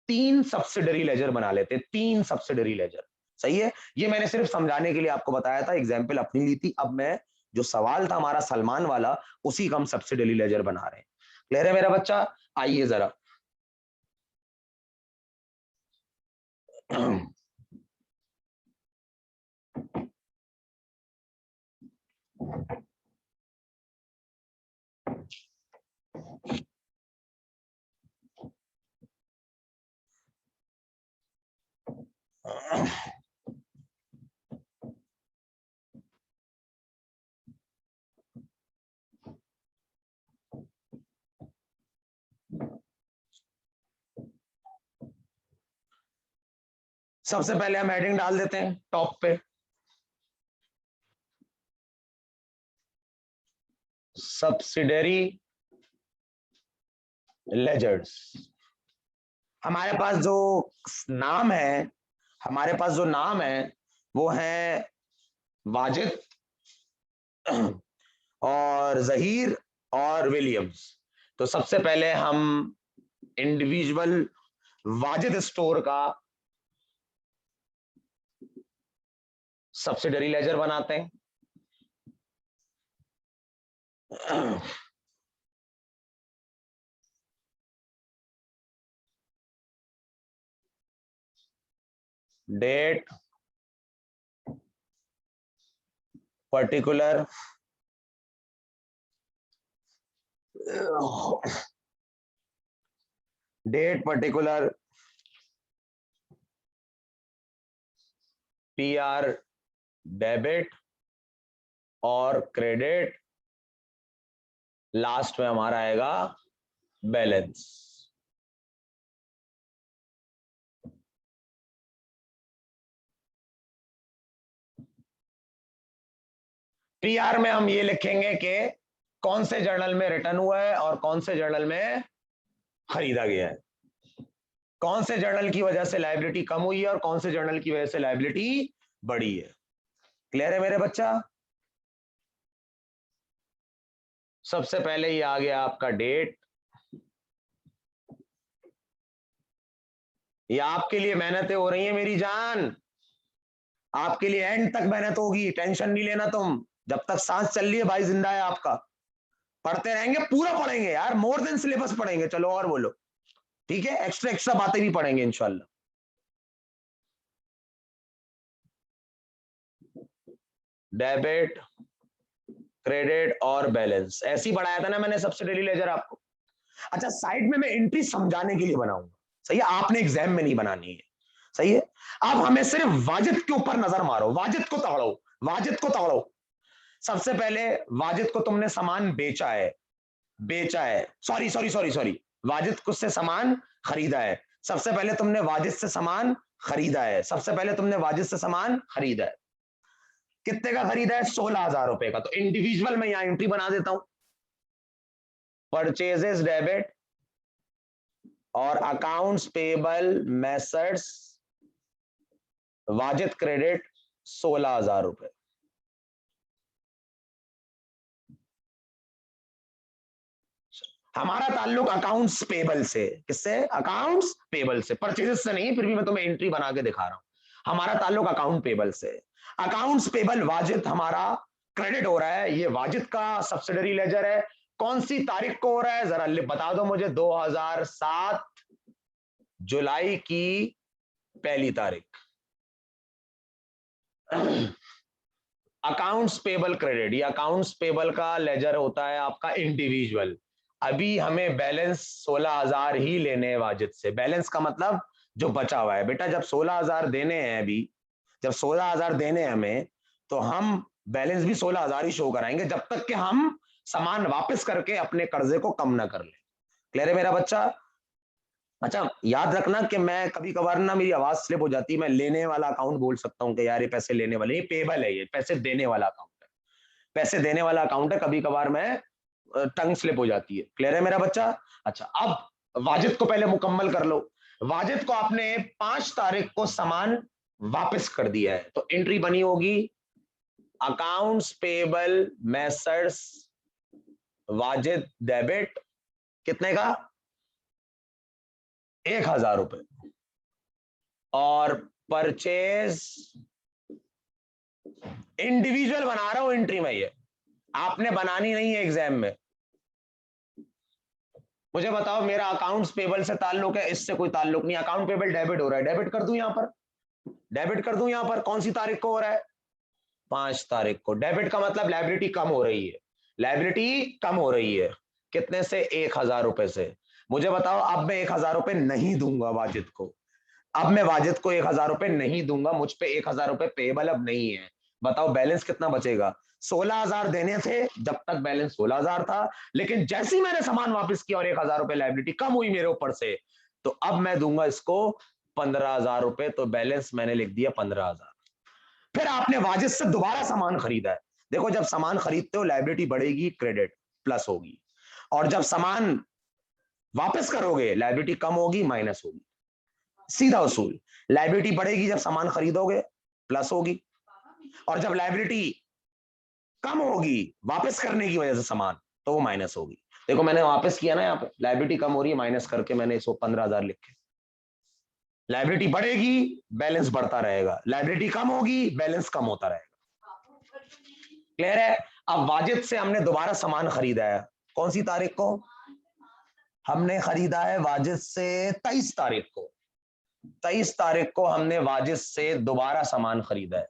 तीन सब्सिडरी लेजर बना लेते हैं, तीन सब्सिडरी लेजर। सही है, ये मैंने सिर्फ समझाने के लिए आपको बताया था, एग्जाम्पल अपनी ली थी। अब मैं जो सवाल था हमारा सलमान वाला, उसी का हम सब्सिडरी लेजर बना रहे हैं। क्लियर है मेरा बच्चा? आइए जरा सबसे पहले हम हेडिंग डाल देते हैं टॉप पे, सब्सिडरी लेजर्स। हमारे पास जो नाम है, हमारे पास जो नाम है वो है वाजिद और जहीर और विलियम्स। तो सबसे पहले हम इंडिविजुअल वाजिद स्टोर का सब्सिडरी लेजर बनाते हैं। Date particular date particular PR debit और क्रेडिट, लास्ट में हमारा आएगा बैलेंस। पीआर में हम ये लिखेंगे कि कौन से जर्नल में रिटर्न हुआ है और कौन से जर्नल में खरीदा गया है, कौन से जर्नल की वजह से लायबिलिटी कम हुई है और कौन से जर्नल की वजह से लायबिलिटी बढ़ी है। क्लियर है मेरे बच्चा? सबसे पहले ये आ गया आपका डेट। ये आपके लिए मेहनतें हो रही है मेरी जान, आपके लिए एंड तक मेहनत होगी, टेंशन नहीं लेना तुम। जब तक सांस चल रही है भाई जिंदा है आपका। पढ़ते रहेंगे, पूरा पढ़ेंगे यार, मोर देन सिलेबस पढ़ेंगे। चलो और बोलो, ठीक है? एक्स्ट्रा एक्स्ट्रा बातें भी पढ़ेंगे इंशाल्लाह। डेबिट, क्रेडिट और बैलेंस, ऐसे ही बढ़ाया था ना मैंने सब्सिडरी लेजर आपको। अच्छा, साइड में मैं एंट्री समझाने के लिए बनाऊंगा, सही है? आपने एग्जाम में नहीं बनानी है, सही है? अब हमें सिर्फ वाजिद के ऊपर नजर मारो, वाजिद को तगड़ो, वाजिद को तगड़ो। सबसे पहले वाजिद को तुमने सामान बेचा है, बेचा है, sorry sorry sorry sorry, Wajid को से सामान खरीदा है। सबसे पहले तुमने वाजिद से सामान खरीदा है, सबसे पहले तुमने वाजिद से सामान खरीदा है। कितने का खरीदा है? 16,000 रुपए का। तो इंडिविजुअल में यहां एंट्री बना देता हूं, परचेजेस डेबिट और accounts payable methods Wajid credit 16,000 रुपए। हमारा ताल्लुक अकाउंट्स पेबल से, किससे? अकाउंट्स पेबल से, परचेजेस से नहीं, फिर भी मैं तुम्हें एंट्री बना के दिखा रहा हूं। हमारा ताल्लुक अकाउंट पेबल से। अकाउंट्स पेबल वाजिद हमारा क्रेडिट हो रहा है, ये वाजिद का सब्सिडरी लेजर है। कौन सी तारीख को हो रहा है जरा बता दो मुझे? 2007 जुलाई की पहली तारीख। अकाउंट्स पेबल क्रेडिट, ये अकाउंट्स पेबल का लेजर होता है आपका इंडिविजुअल। अभी हमें बैलेंस 16,000 ही लेने हैं वाजिद से। बैलेंस का मतलब जो बचा हुआ है। बेटा जब 16,000 देने हैं, अभी जब 16,000 देने हैं हमें, तो हम बैलेंस भी 16,000 ही शो कराएंगे, जब तक कि हम सामान वापस करके अपने कर्जे को कम ना कर ले। क्लियर है मेरा बच्चा? अच्छा, याद रखना कि मैं कभी कभार ना मेरी आवाज स्लिप हो जाती है, मैं लेने वाला अकाउंट बोल सकता हूँ कि यार ये पैसे लेने वाले, ये पेबल है, ये पैसे देने वाला अकाउंट है। पैसे देने वाला अकाउंट है, कभी कभार मैं टंग स्लिप हो जाती है। क्लियर है मेरा बच्चा? अच्छा, अब वाजिद को पहले मुकम्मल कर लो। वाजिद को आपने 5 तारीख को सामान वापस कर दिया है, तो एंट्री बनी होगी accounts payable Messrs Wajid debit, कितने का? 1,000 रुपए। और परचेज इंडिविजुअल बना रहा हूं एंट्री में, ये आपने बनानी नहीं है एग्जाम में। मुझे बताओ, मेरा अकाउंट्स पेबल से ताल्लुक है, इससे कोई ताल्लुक नहीं। अकाउंट पेबल डेबिट हो रहा है, डेबिट कर दूं यहां पर, डेबिट कर दूं यहां पर। कौन सी तारीख को हो रहा है? 5 तारीख को। डेबिट का मतलब लाइबिलिटी कम हो रही है, लाइबिलिटी कम हो रही है। कितने से? 1,000 रुपए से। मुझे बताओ, अब मैं 1,000 रुपए नहीं दूंगा वाजिद को, अब मैं वाजिद को 1,000 रुपए नहीं दूंगा, मुझ पे 1,000 रुपए पेबल अब नहीं है। बताओ बैलेंस कितना बचेगा? 16,000 देने थे, जब तक बैलेंस 16,000 था, लेकिन जैसे ही मैंने सामान वापस किया और 1,000 रुपए लाइबिलिटी कम हुई मेरे ऊपर से, तो अब मैं दूंगा इसको 15,000 रुपए, तो बैलेंस मैंने लिख दिया 15,000। फिर आपने वाजिद से दोबारा सामान खरीदा है। देखो, जब सामान खरीदते हो लाइबिलिटी बढ़ेगी, क्रेडिट प्लस होगी, और जब सामान वापस करोगे लाइबिलिटी कम होगी, माइनस होगी। सीधा उसूल। लाइबिलिटी बढ़ेगी जब सामान खरीदोगे, प्लस होगी, और जब लाइबिलिटी कम होगी वापस करने की वजह से सामान, तो वो माइनस होगी। देखो, मैंने वापस किया ना, यहाँ पे लाइबिलिटी कम हो रही है, माइनस करके मैंने इसको 15,000 लिखे। लाइबिलिटी बढ़ेगी, बैलेंस बढ़ता रहेगा, लाइबिलिटी कम होगी, बैलेंस कम होता रहेगा। क्लियर है? अब वाजिद से हमने दोबारा सामान खरीदा है, कौन सी तारीख को? हमने खरीदा है वाजिद से 23 तारीख को। 23 तारीख को हमने वाजिद से दोबारा सामान खरीदा है।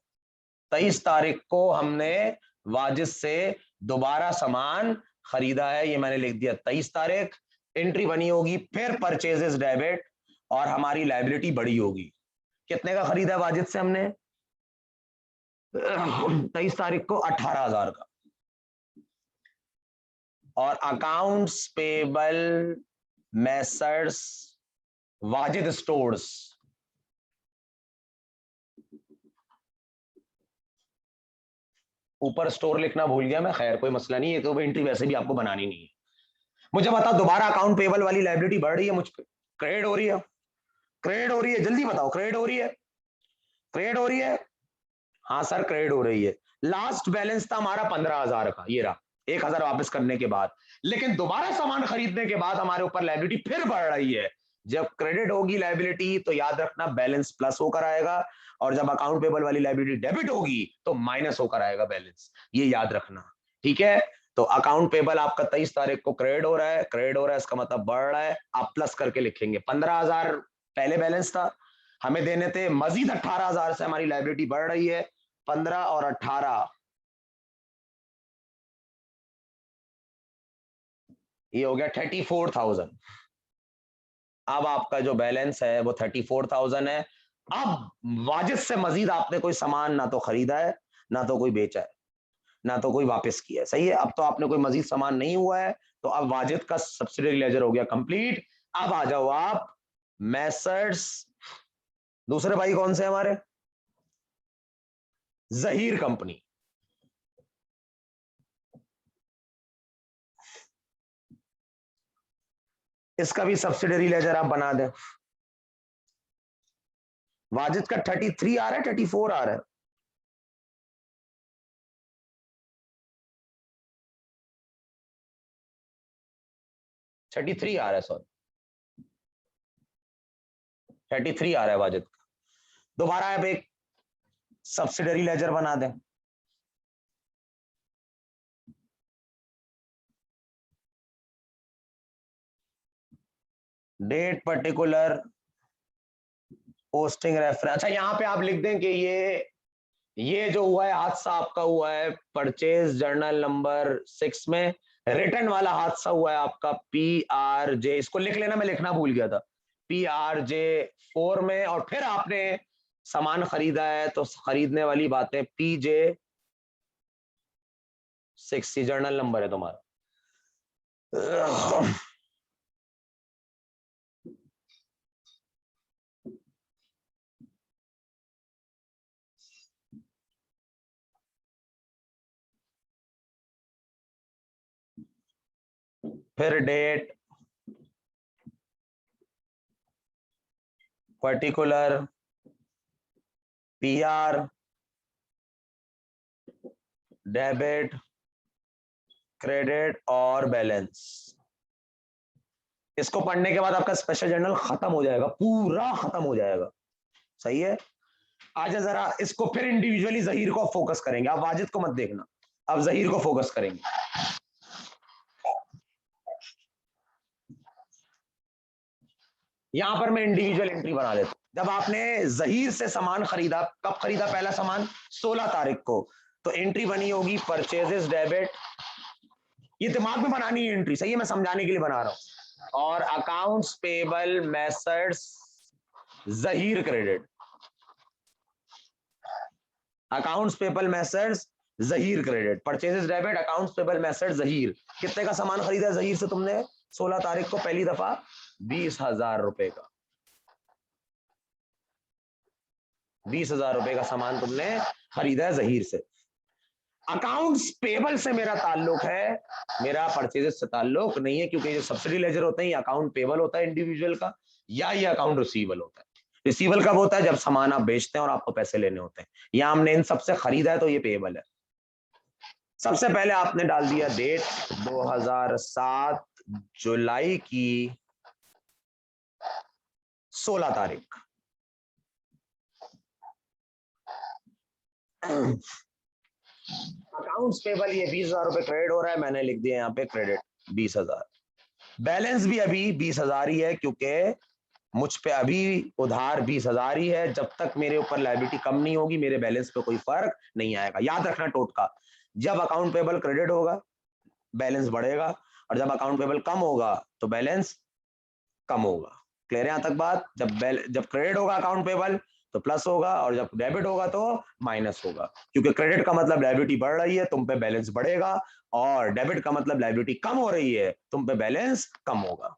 23 तारीख को हमने वाजिद से दोबारा सामान खरीदा है, ये मैंने लिख दिया 23 तारीख। एंट्री बनी होगी फिर परचेजेस डेबिट, और हमारी लाइबिलिटी बड़ी होगी। कितने का खरीदा है वाजिद से हमने? 23 तारीख को 18,000 का। और accounts payable Messrs Wajid stores, ऊपर स्टोर लिखना भूल गया मैं, खैर कोई मसला नहीं है, तो एंट्री वैसे भी आपको बनानी नहीं है। मुझे बताओ, दोबारा अकाउंट पेबल वाली लाइबिलिटी बढ़ रही है मुझ पे, क्रेडिट हो रही है? क्रेडिट हो रही है, जल्दी बताओ, क्रेडिट हो रही है? क्रेडिट हो रही है? हाँ सर, क्रेडिट हो रही है। लास्ट बैलेंस था हमारा 15,000 का, ये रहा 1,000 वापस करने के बाद, लेकिन दोबारा सामान खरीदने के बाद हमारे ऊपर लाइबिलिटी फिर बढ़ रही है। जब क्रेडिट होगी लाइबिलिटी, तो याद रखना बैलेंस प्लस होकर आएगा, और जब अकाउंट पेबल वाली लाइबिलिटी डेबिट होगी, तो माइनस होकर आएगा बैलेंस, ये याद रखना। ठीक है? तो अकाउंट पेबल आपका 23 तारीख को क्रेडिट हो रहा है, क्रेडिट हो रहा है, इसका मतलब बढ़ रहा है, आप प्लस करके लिखेंगे। 15,000 पहले बैलेंस था, हमें देने थे मजीद 18,000 से हमारी लाइबिलिटी बढ़ रही है। 15 और 18, ये हो गया 34,000। अब आपका जो बैलेंस है वो 34,000 है। अब वाजिद से मजीद आपने कोई सामान ना तो खरीदा है, ना तो कोई बेचा है, ना तो कोई वापस किया है। सही है? अब तो आपने कोई मजीद सामान नहीं हुआ है, तो अब वाजिद का सब्सिडरी लेजर हो गया कंप्लीट। अब आ जाओ आप मैसर्स, दूसरे भाई कौन से हमारे? जहीर कंपनी। इसका भी सब्सिडरी लेजर आप बना दें। वाजिद का 33 आ रहा है, 34 आ रहा है? 33 आ रहा है, सॉरी, 33 आ रहा है वाजिद का। दोबारा आप एक सब्सिडरी लेजर बना दें। Date particular posting reference. अच्छा, यहां पे आप लिख दें कि ये जो हुआ है हादसा आपका हुआ है परचेज जर्नल नंबर 6 में, रिटर्न वाला हादसा हुआ है आपका PRJ, इसको लिख लेना, मैं लिखना भूल गया था, PRJ 4 में, और फिर आपने सामान खरीदा है तो खरीदने वाली बातें PJ 6, जर्नल नंबर है तुम्हारा। फिर date, particular, PR, debit, credit और बैलेंस। इसको पढ़ने के बाद आपका स्पेशल जर्नल खत्म हो जाएगा, पूरा खत्म हो जाएगा। सही है। आजा जरा इसको फिर इंडिविजुअली जहीर को फोकस करेंगे, आप वाजिद को मत देखना, अब जहीर को फोकस करेंगे। यहां पर मैं इंडिविजुअल एंट्री बना देता हूं। जब आपने जहीर से सामान खरीदा, कब खरीदा पहला सामान? 16 तारीख को। तो एंट्री बनी होगी परचेजेस डेबिट, ये दिमाग में बनानी है एंट्री, सही है, मैं समझाने के लिए बना रहा हूं। और accounts payable methods Zaheer credit, accounts payable methods Zaheer credit, purchases debit, accounts payable method Zaheer. कितने का सामान खरीदा जहीर से तुमने 16 तारीख को? पहली दफा 20,000 रुपए का, 20,000 रुपए का सामान तुमने खरीदा है जहीर से। अकाउंट्स पेबल से मेरा ताल्लुक है, मेरा परचेजेस से ताल्लुक नहीं है, क्योंकि जो सब्सिडी लेजर होते हैं ये अकाउंट पेबल होता है इंडिविजुअल का, या ये अकाउंट रिसीवेबल होता है। रिसीवेबल कब होता है? जब सामान आप बेचते हैं और आपको पैसे लेने होते हैं। या हमने इन सबसे खरीदा है तो ये पेबल है। सबसे पहले आपने डाल दिया डेट 2007 जुलाई की 16 तारीख। अकाउंट्स पेबल ये 20,000 रुपए क्रेडिट हो रहा है, मैंने लिख दिया यहाँ पे क्रेडिट 20,000। बैलेंस भी अभी 20,000 ही है, क्योंकि मुझ पे अभी उधार 20,000 ही है। जब तक मेरे ऊपर लायबिलिटी कम नहीं होगी मेरे बैलेंस पे कोई फर्क नहीं आएगा। याद रखना टोटका, जब अकाउंट पेबल क्रेडिट होगा बैलेंस बढ़ेगा, और जब अकाउंट पेबल कम होगा तो बैलेंस कम होगा। क्लियर है यहां तक बात? जब क्रेडिट होगा अकाउंट पेबल तो प्लस होगा, और जब डेबिट होगा तो माइनस होगा, क्योंकि क्रेडिट का मतलब लायबिलिटी बढ़ रही है, तुम पे बैलेंस बढ़ेगा, और डेबिट का मतलब लायबिलिटी कम हो रही है, तुम पे बैलेंस कम होगा।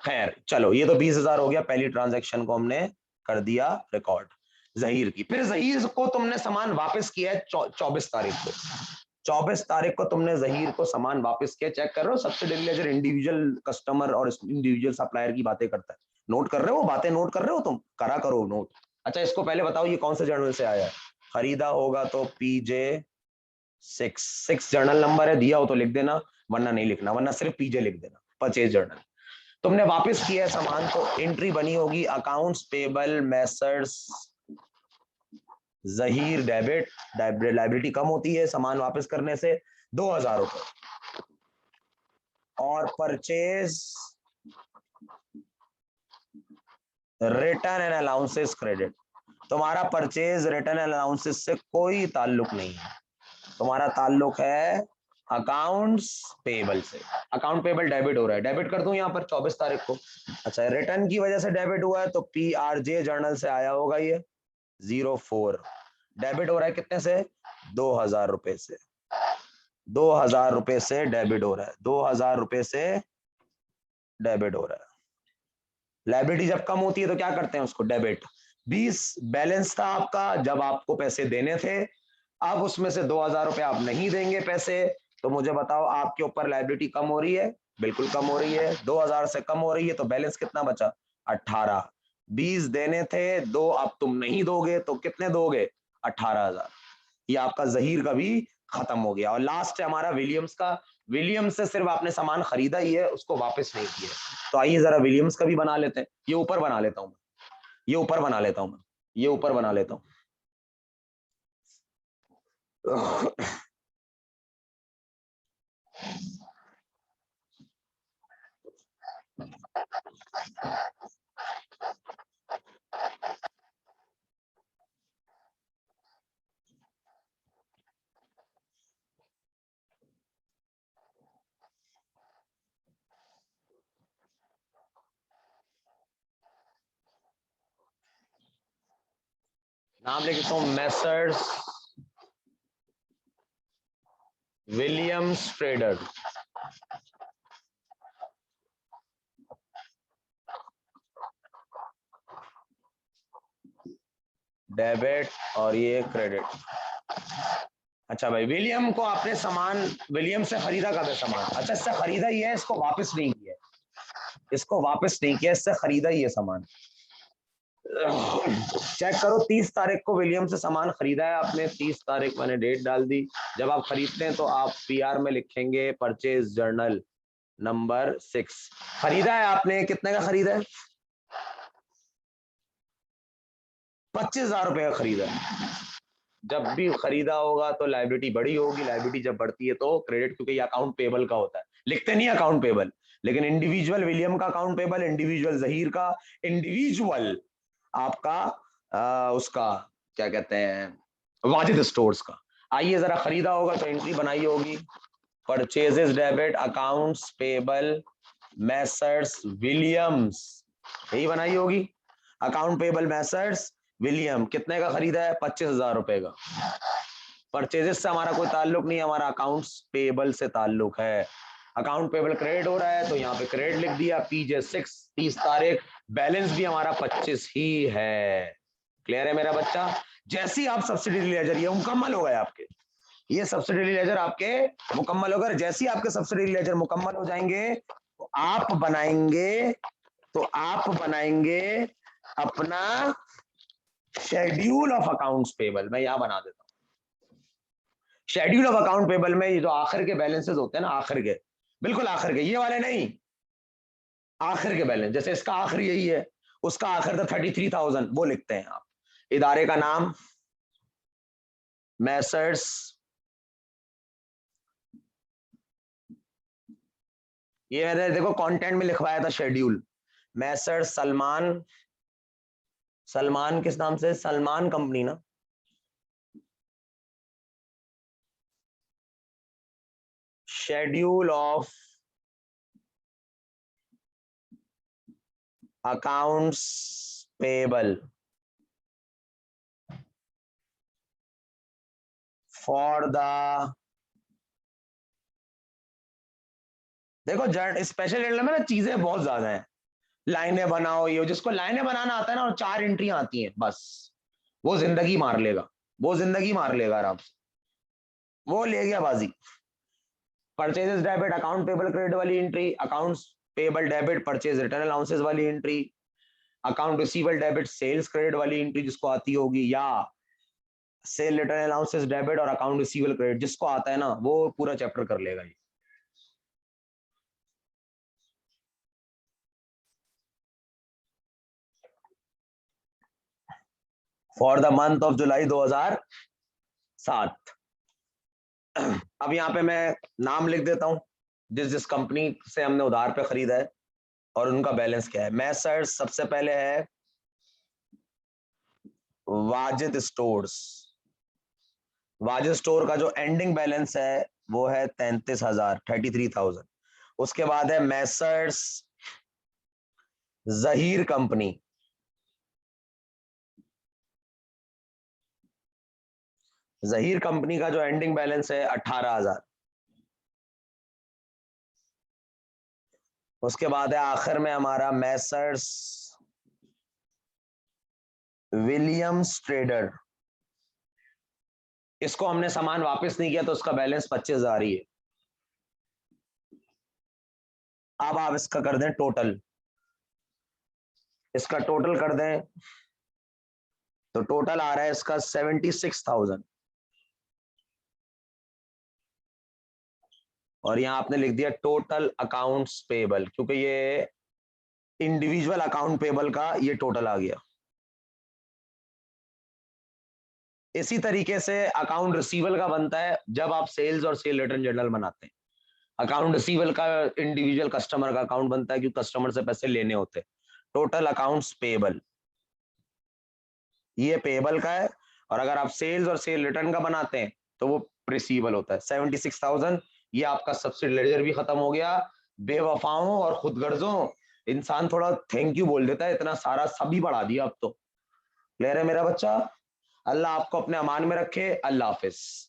खैर चलो, ये तो 20,000 हो गया, पहली ट्रांजैक्शन को हमने कर दिया रिकॉर्ड जहीर की। फिर जहीर को तुमने सामान वापस किया है 24 तारीख को। 24 तारीख को तुमने जहीर को सामान वापस किया। चेक कर रहे हो, सब्सिडी लेजर इंडिविजुअल कस्टमर और इंडिविजुअल सप्लायर की बातें करता है। नोट कर रहे हो? बातें नोट कर रहे हो? तुम करा करो नोट। अच्छा इसको पहले बताओ ये कौन से जर्नल से आया है? खरीदा होगा तो पीजे 6 जर्नल नंबर है, दिया हो तो लिख देना, वरना नहीं लिखना, वरना सिर्फ पीजे लिख देना, परचेज जर्नल। तुमने वापस किया है सामान तो एंट्री बनी होगी accounts payable methods Zaheer debit, liability कम होती है सामान वापस करने से 2,000 रुपए, और purchase return and allowances credit. तुम्हारा परचेज रिटर्न एंड अलाउंसेस से कोई ताल्लुक नहीं है, तुम्हारा ताल्लुक है अकाउंट्स पेबल से। अकाउंट पेबल डेबिट हो रहा है, डेबिट कर दूं यहाँ पर 24 तारीख को। अच्छा रिटर्न की वजह से डेबिट हुआ है तो पीआरजे जर्नल से आया होगा ये 04। डेबिट हो रहा है कितने से? 2,000 रुपए से। 2,000 रुपए से डेबिट हो रहा है, 2,000 रुपए से डेबिट हो रहा है। लायबिलिटी जब कम होती है तो क्या करते हैं उसको? डेबिट। 20 बैलेंस था आपका जब आपको पैसे देने थे, अब उसमें से 2,000 रुपए आप नहीं देंगे पैसे, तो मुझे बताओ आपके ऊपर लायबिलिटी कम हो रही है? बिल्कुल कम हो रही है। 2,000 से कम हो रही है तो बैलेंस कितना बचा? 18। 20 देने थे, दो अब तुम नहीं दोगे तो कितने दोगे? 18,000। ये आपका जहीर का भी खत्म हो गया। और लास्ट है हमारा विलियम्स का। विलियम्स से सिर्फ आपने सामान खरीदा ही है, उसको वापस नहीं किया। तो आइए जरा विलियम्स का भी बना लेते हैं। ये ऊपर बना लेता हूं, ये ऊपर बना लेता हूं, ये ऊपर बना लेता हूं। नाम लिख देता हूं, मेसर्स विलियम्स ट्रेडर। डेबिट और ये क्रेडिट। अच्छा भाई, विलियम को आपने सामान, विलियम से खरीदा कब है सामान? अच्छा, इससे खरीदा ही है, इसको वापस नहीं किया, इसको वापस नहीं किया, इससे खरीदा ही है सामान। चेक करो, 30 तारीख को विलियम से सामान खरीदा है आपने, 30 तारीख मैंने डेट डाल दी। जब आप खरीदते हैं तो आप पीआर में लिखेंगे परचेज जर्नल नंबर 6। खरीदा है आपने, कितने का खरीदा है? 25,000 रुपए का खरीदा है। जब भी खरीदा होगा तो लाइबिलिटी बढ़ी होगी, लाइबिलिटी जब बढ़ती है तो क्रेडिट, क्योंकि ये अकाउंट पेबल का होता है, लिखते नहीं अकाउंट पेबल, लेकिन इंडिविजुअल विलियम का अकाउंट पेबल, इंडिविजुअल जहीर का, इंडिविजुअल आपका उसका क्या कहते हैं वाजिद स्टोर्स का। आइए जरा, खरीदा होगा तो एंट्री बनाई होगी, purchases debit accounts payable Messrs Williams, यही बनाई होगी। अकाउंट पेबल मैसर्स विलियम, कितने का खरीदा है? 25,000 रुपए का। परचेजेस से हमारा कोई ताल्लुक नहीं, हमारा अकाउंट्स पेबल से ताल्लुक है। अकाउंट पेबल क्रेडिट हो रहा है तो यहाँ पे क्रेडिट लिख दिया, PJ6 30 तारीख, बैलेंस भी हमारा 25 ही है। क्लियर है मेरा बच्चा? जैसे ही आप सब्सिडी लेजर, ये मुकम्मल हो गए आपके, ये सब्सिडी लेजर आपके मुकम्मल हो गए। जैसे ही आपके सब्सिडी लेजर मुकम्मल हो जाएंगे तो आप बनाएंगे, अपना शेड्यूल ऑफ अकाउंट्स पेबल। मैं यहां बना देता हूं शेड्यूल ऑफ अकाउंट पेबल में। ये जो आखिर के बैलेंसेस होते हैं ना, आखिर के, बिल्कुल आखिर के, ये वाले नहीं, आखिर के बैलेंस, जैसे इसका आखिर यही है, उसका आखिर था 33,000, वो लिखते हैं आप। इदारे का नाम मैसर्स ये मैंने देखो कंटेंट में लिखवाया था शेड्यूल, मैसर्स सलमान, सलमान किस नाम से? सलमान कंपनी ना, schedule of accounts payable for the, देखो स्पेशल जर्नल में ना चीजें बहुत ज्यादा हैं, लाइनें बनाओ, ये जिसको लाइनें बनाना आता है ना और 4 एंट्री आती हैं बस, वो जिंदगी मार लेगा, वो जिंदगी मार लेगा आराम से, वो ले गया बाजी। Purchases debit account payable credit वाली entry, accounts payable debit purchase return allowances वाली entry, account receivable debit sales credit वाली एंट्री जिसको आती होगी, या सेल रिटर्न अलाउंसेस डेबिट और अकाउंट रिसीवेबल क्रेडिट जिसको आता है ना, वो पूरा चैप्टर कर लेगा ये। For the month of July 2007। अब यहाँ पे मैं नाम लिख देता हूं जिस जिस कंपनी से हमने उधार पे खरीदा है और उनका बैलेंस क्या है। मैसर्स सबसे पहले है वाजिद स्टोर्स, वाजिद स्टोर का जो एंडिंग बैलेंस है वो है 33,000, 33,000। उसके बाद है Messrs Zaheer company, Zaheer company का जो एंडिंग बैलेंस है 18,000। उसके बाद है आखिर में हमारा मैसर्स विलियम्स ट्रेडर, इसको हमने सामान वापस नहीं किया तो उसका बैलेंस 25,000 ही है। अब आप इसका कर दें टोटल, इसका टोटल कर दें तो टोटल आ रहा है इसका 76,000, और यहां आपने लिख दिया टोटल अकाउंट्स पेबल, क्योंकि ये इंडिविजुअल अकाउंट पेबल का ये टोटल आ गया। इसी तरीके से अकाउंट रिसीवल का बनता है जब आप सेल्स और सेल रिटर्न जर्नल बनाते हैं। अकाउंट रिसीवल का इंडिविजुअल कस्टमर का अकाउंट बनता है क्योंकि कस्टमर से पैसे लेने होते हैं। टोटल अकाउंट्स पेबल ये पेबल का है, और अगर आप सेल्स और सेल रिटर्न का बनाते हैं तो वो रिसीवल होता है 76,000। ये आपका सब्सिडी लेजर भी खत्म हो गया। बेवफाओं और खुदगर्जों, इंसान थोड़ा थैंक यू बोल देता है, इतना सारा सभी बढ़ा दिया अब तो। क्लियर है मेरा बच्चा? अल्लाह आपको अपने अमान में रखे। अल्लाह हाफिज।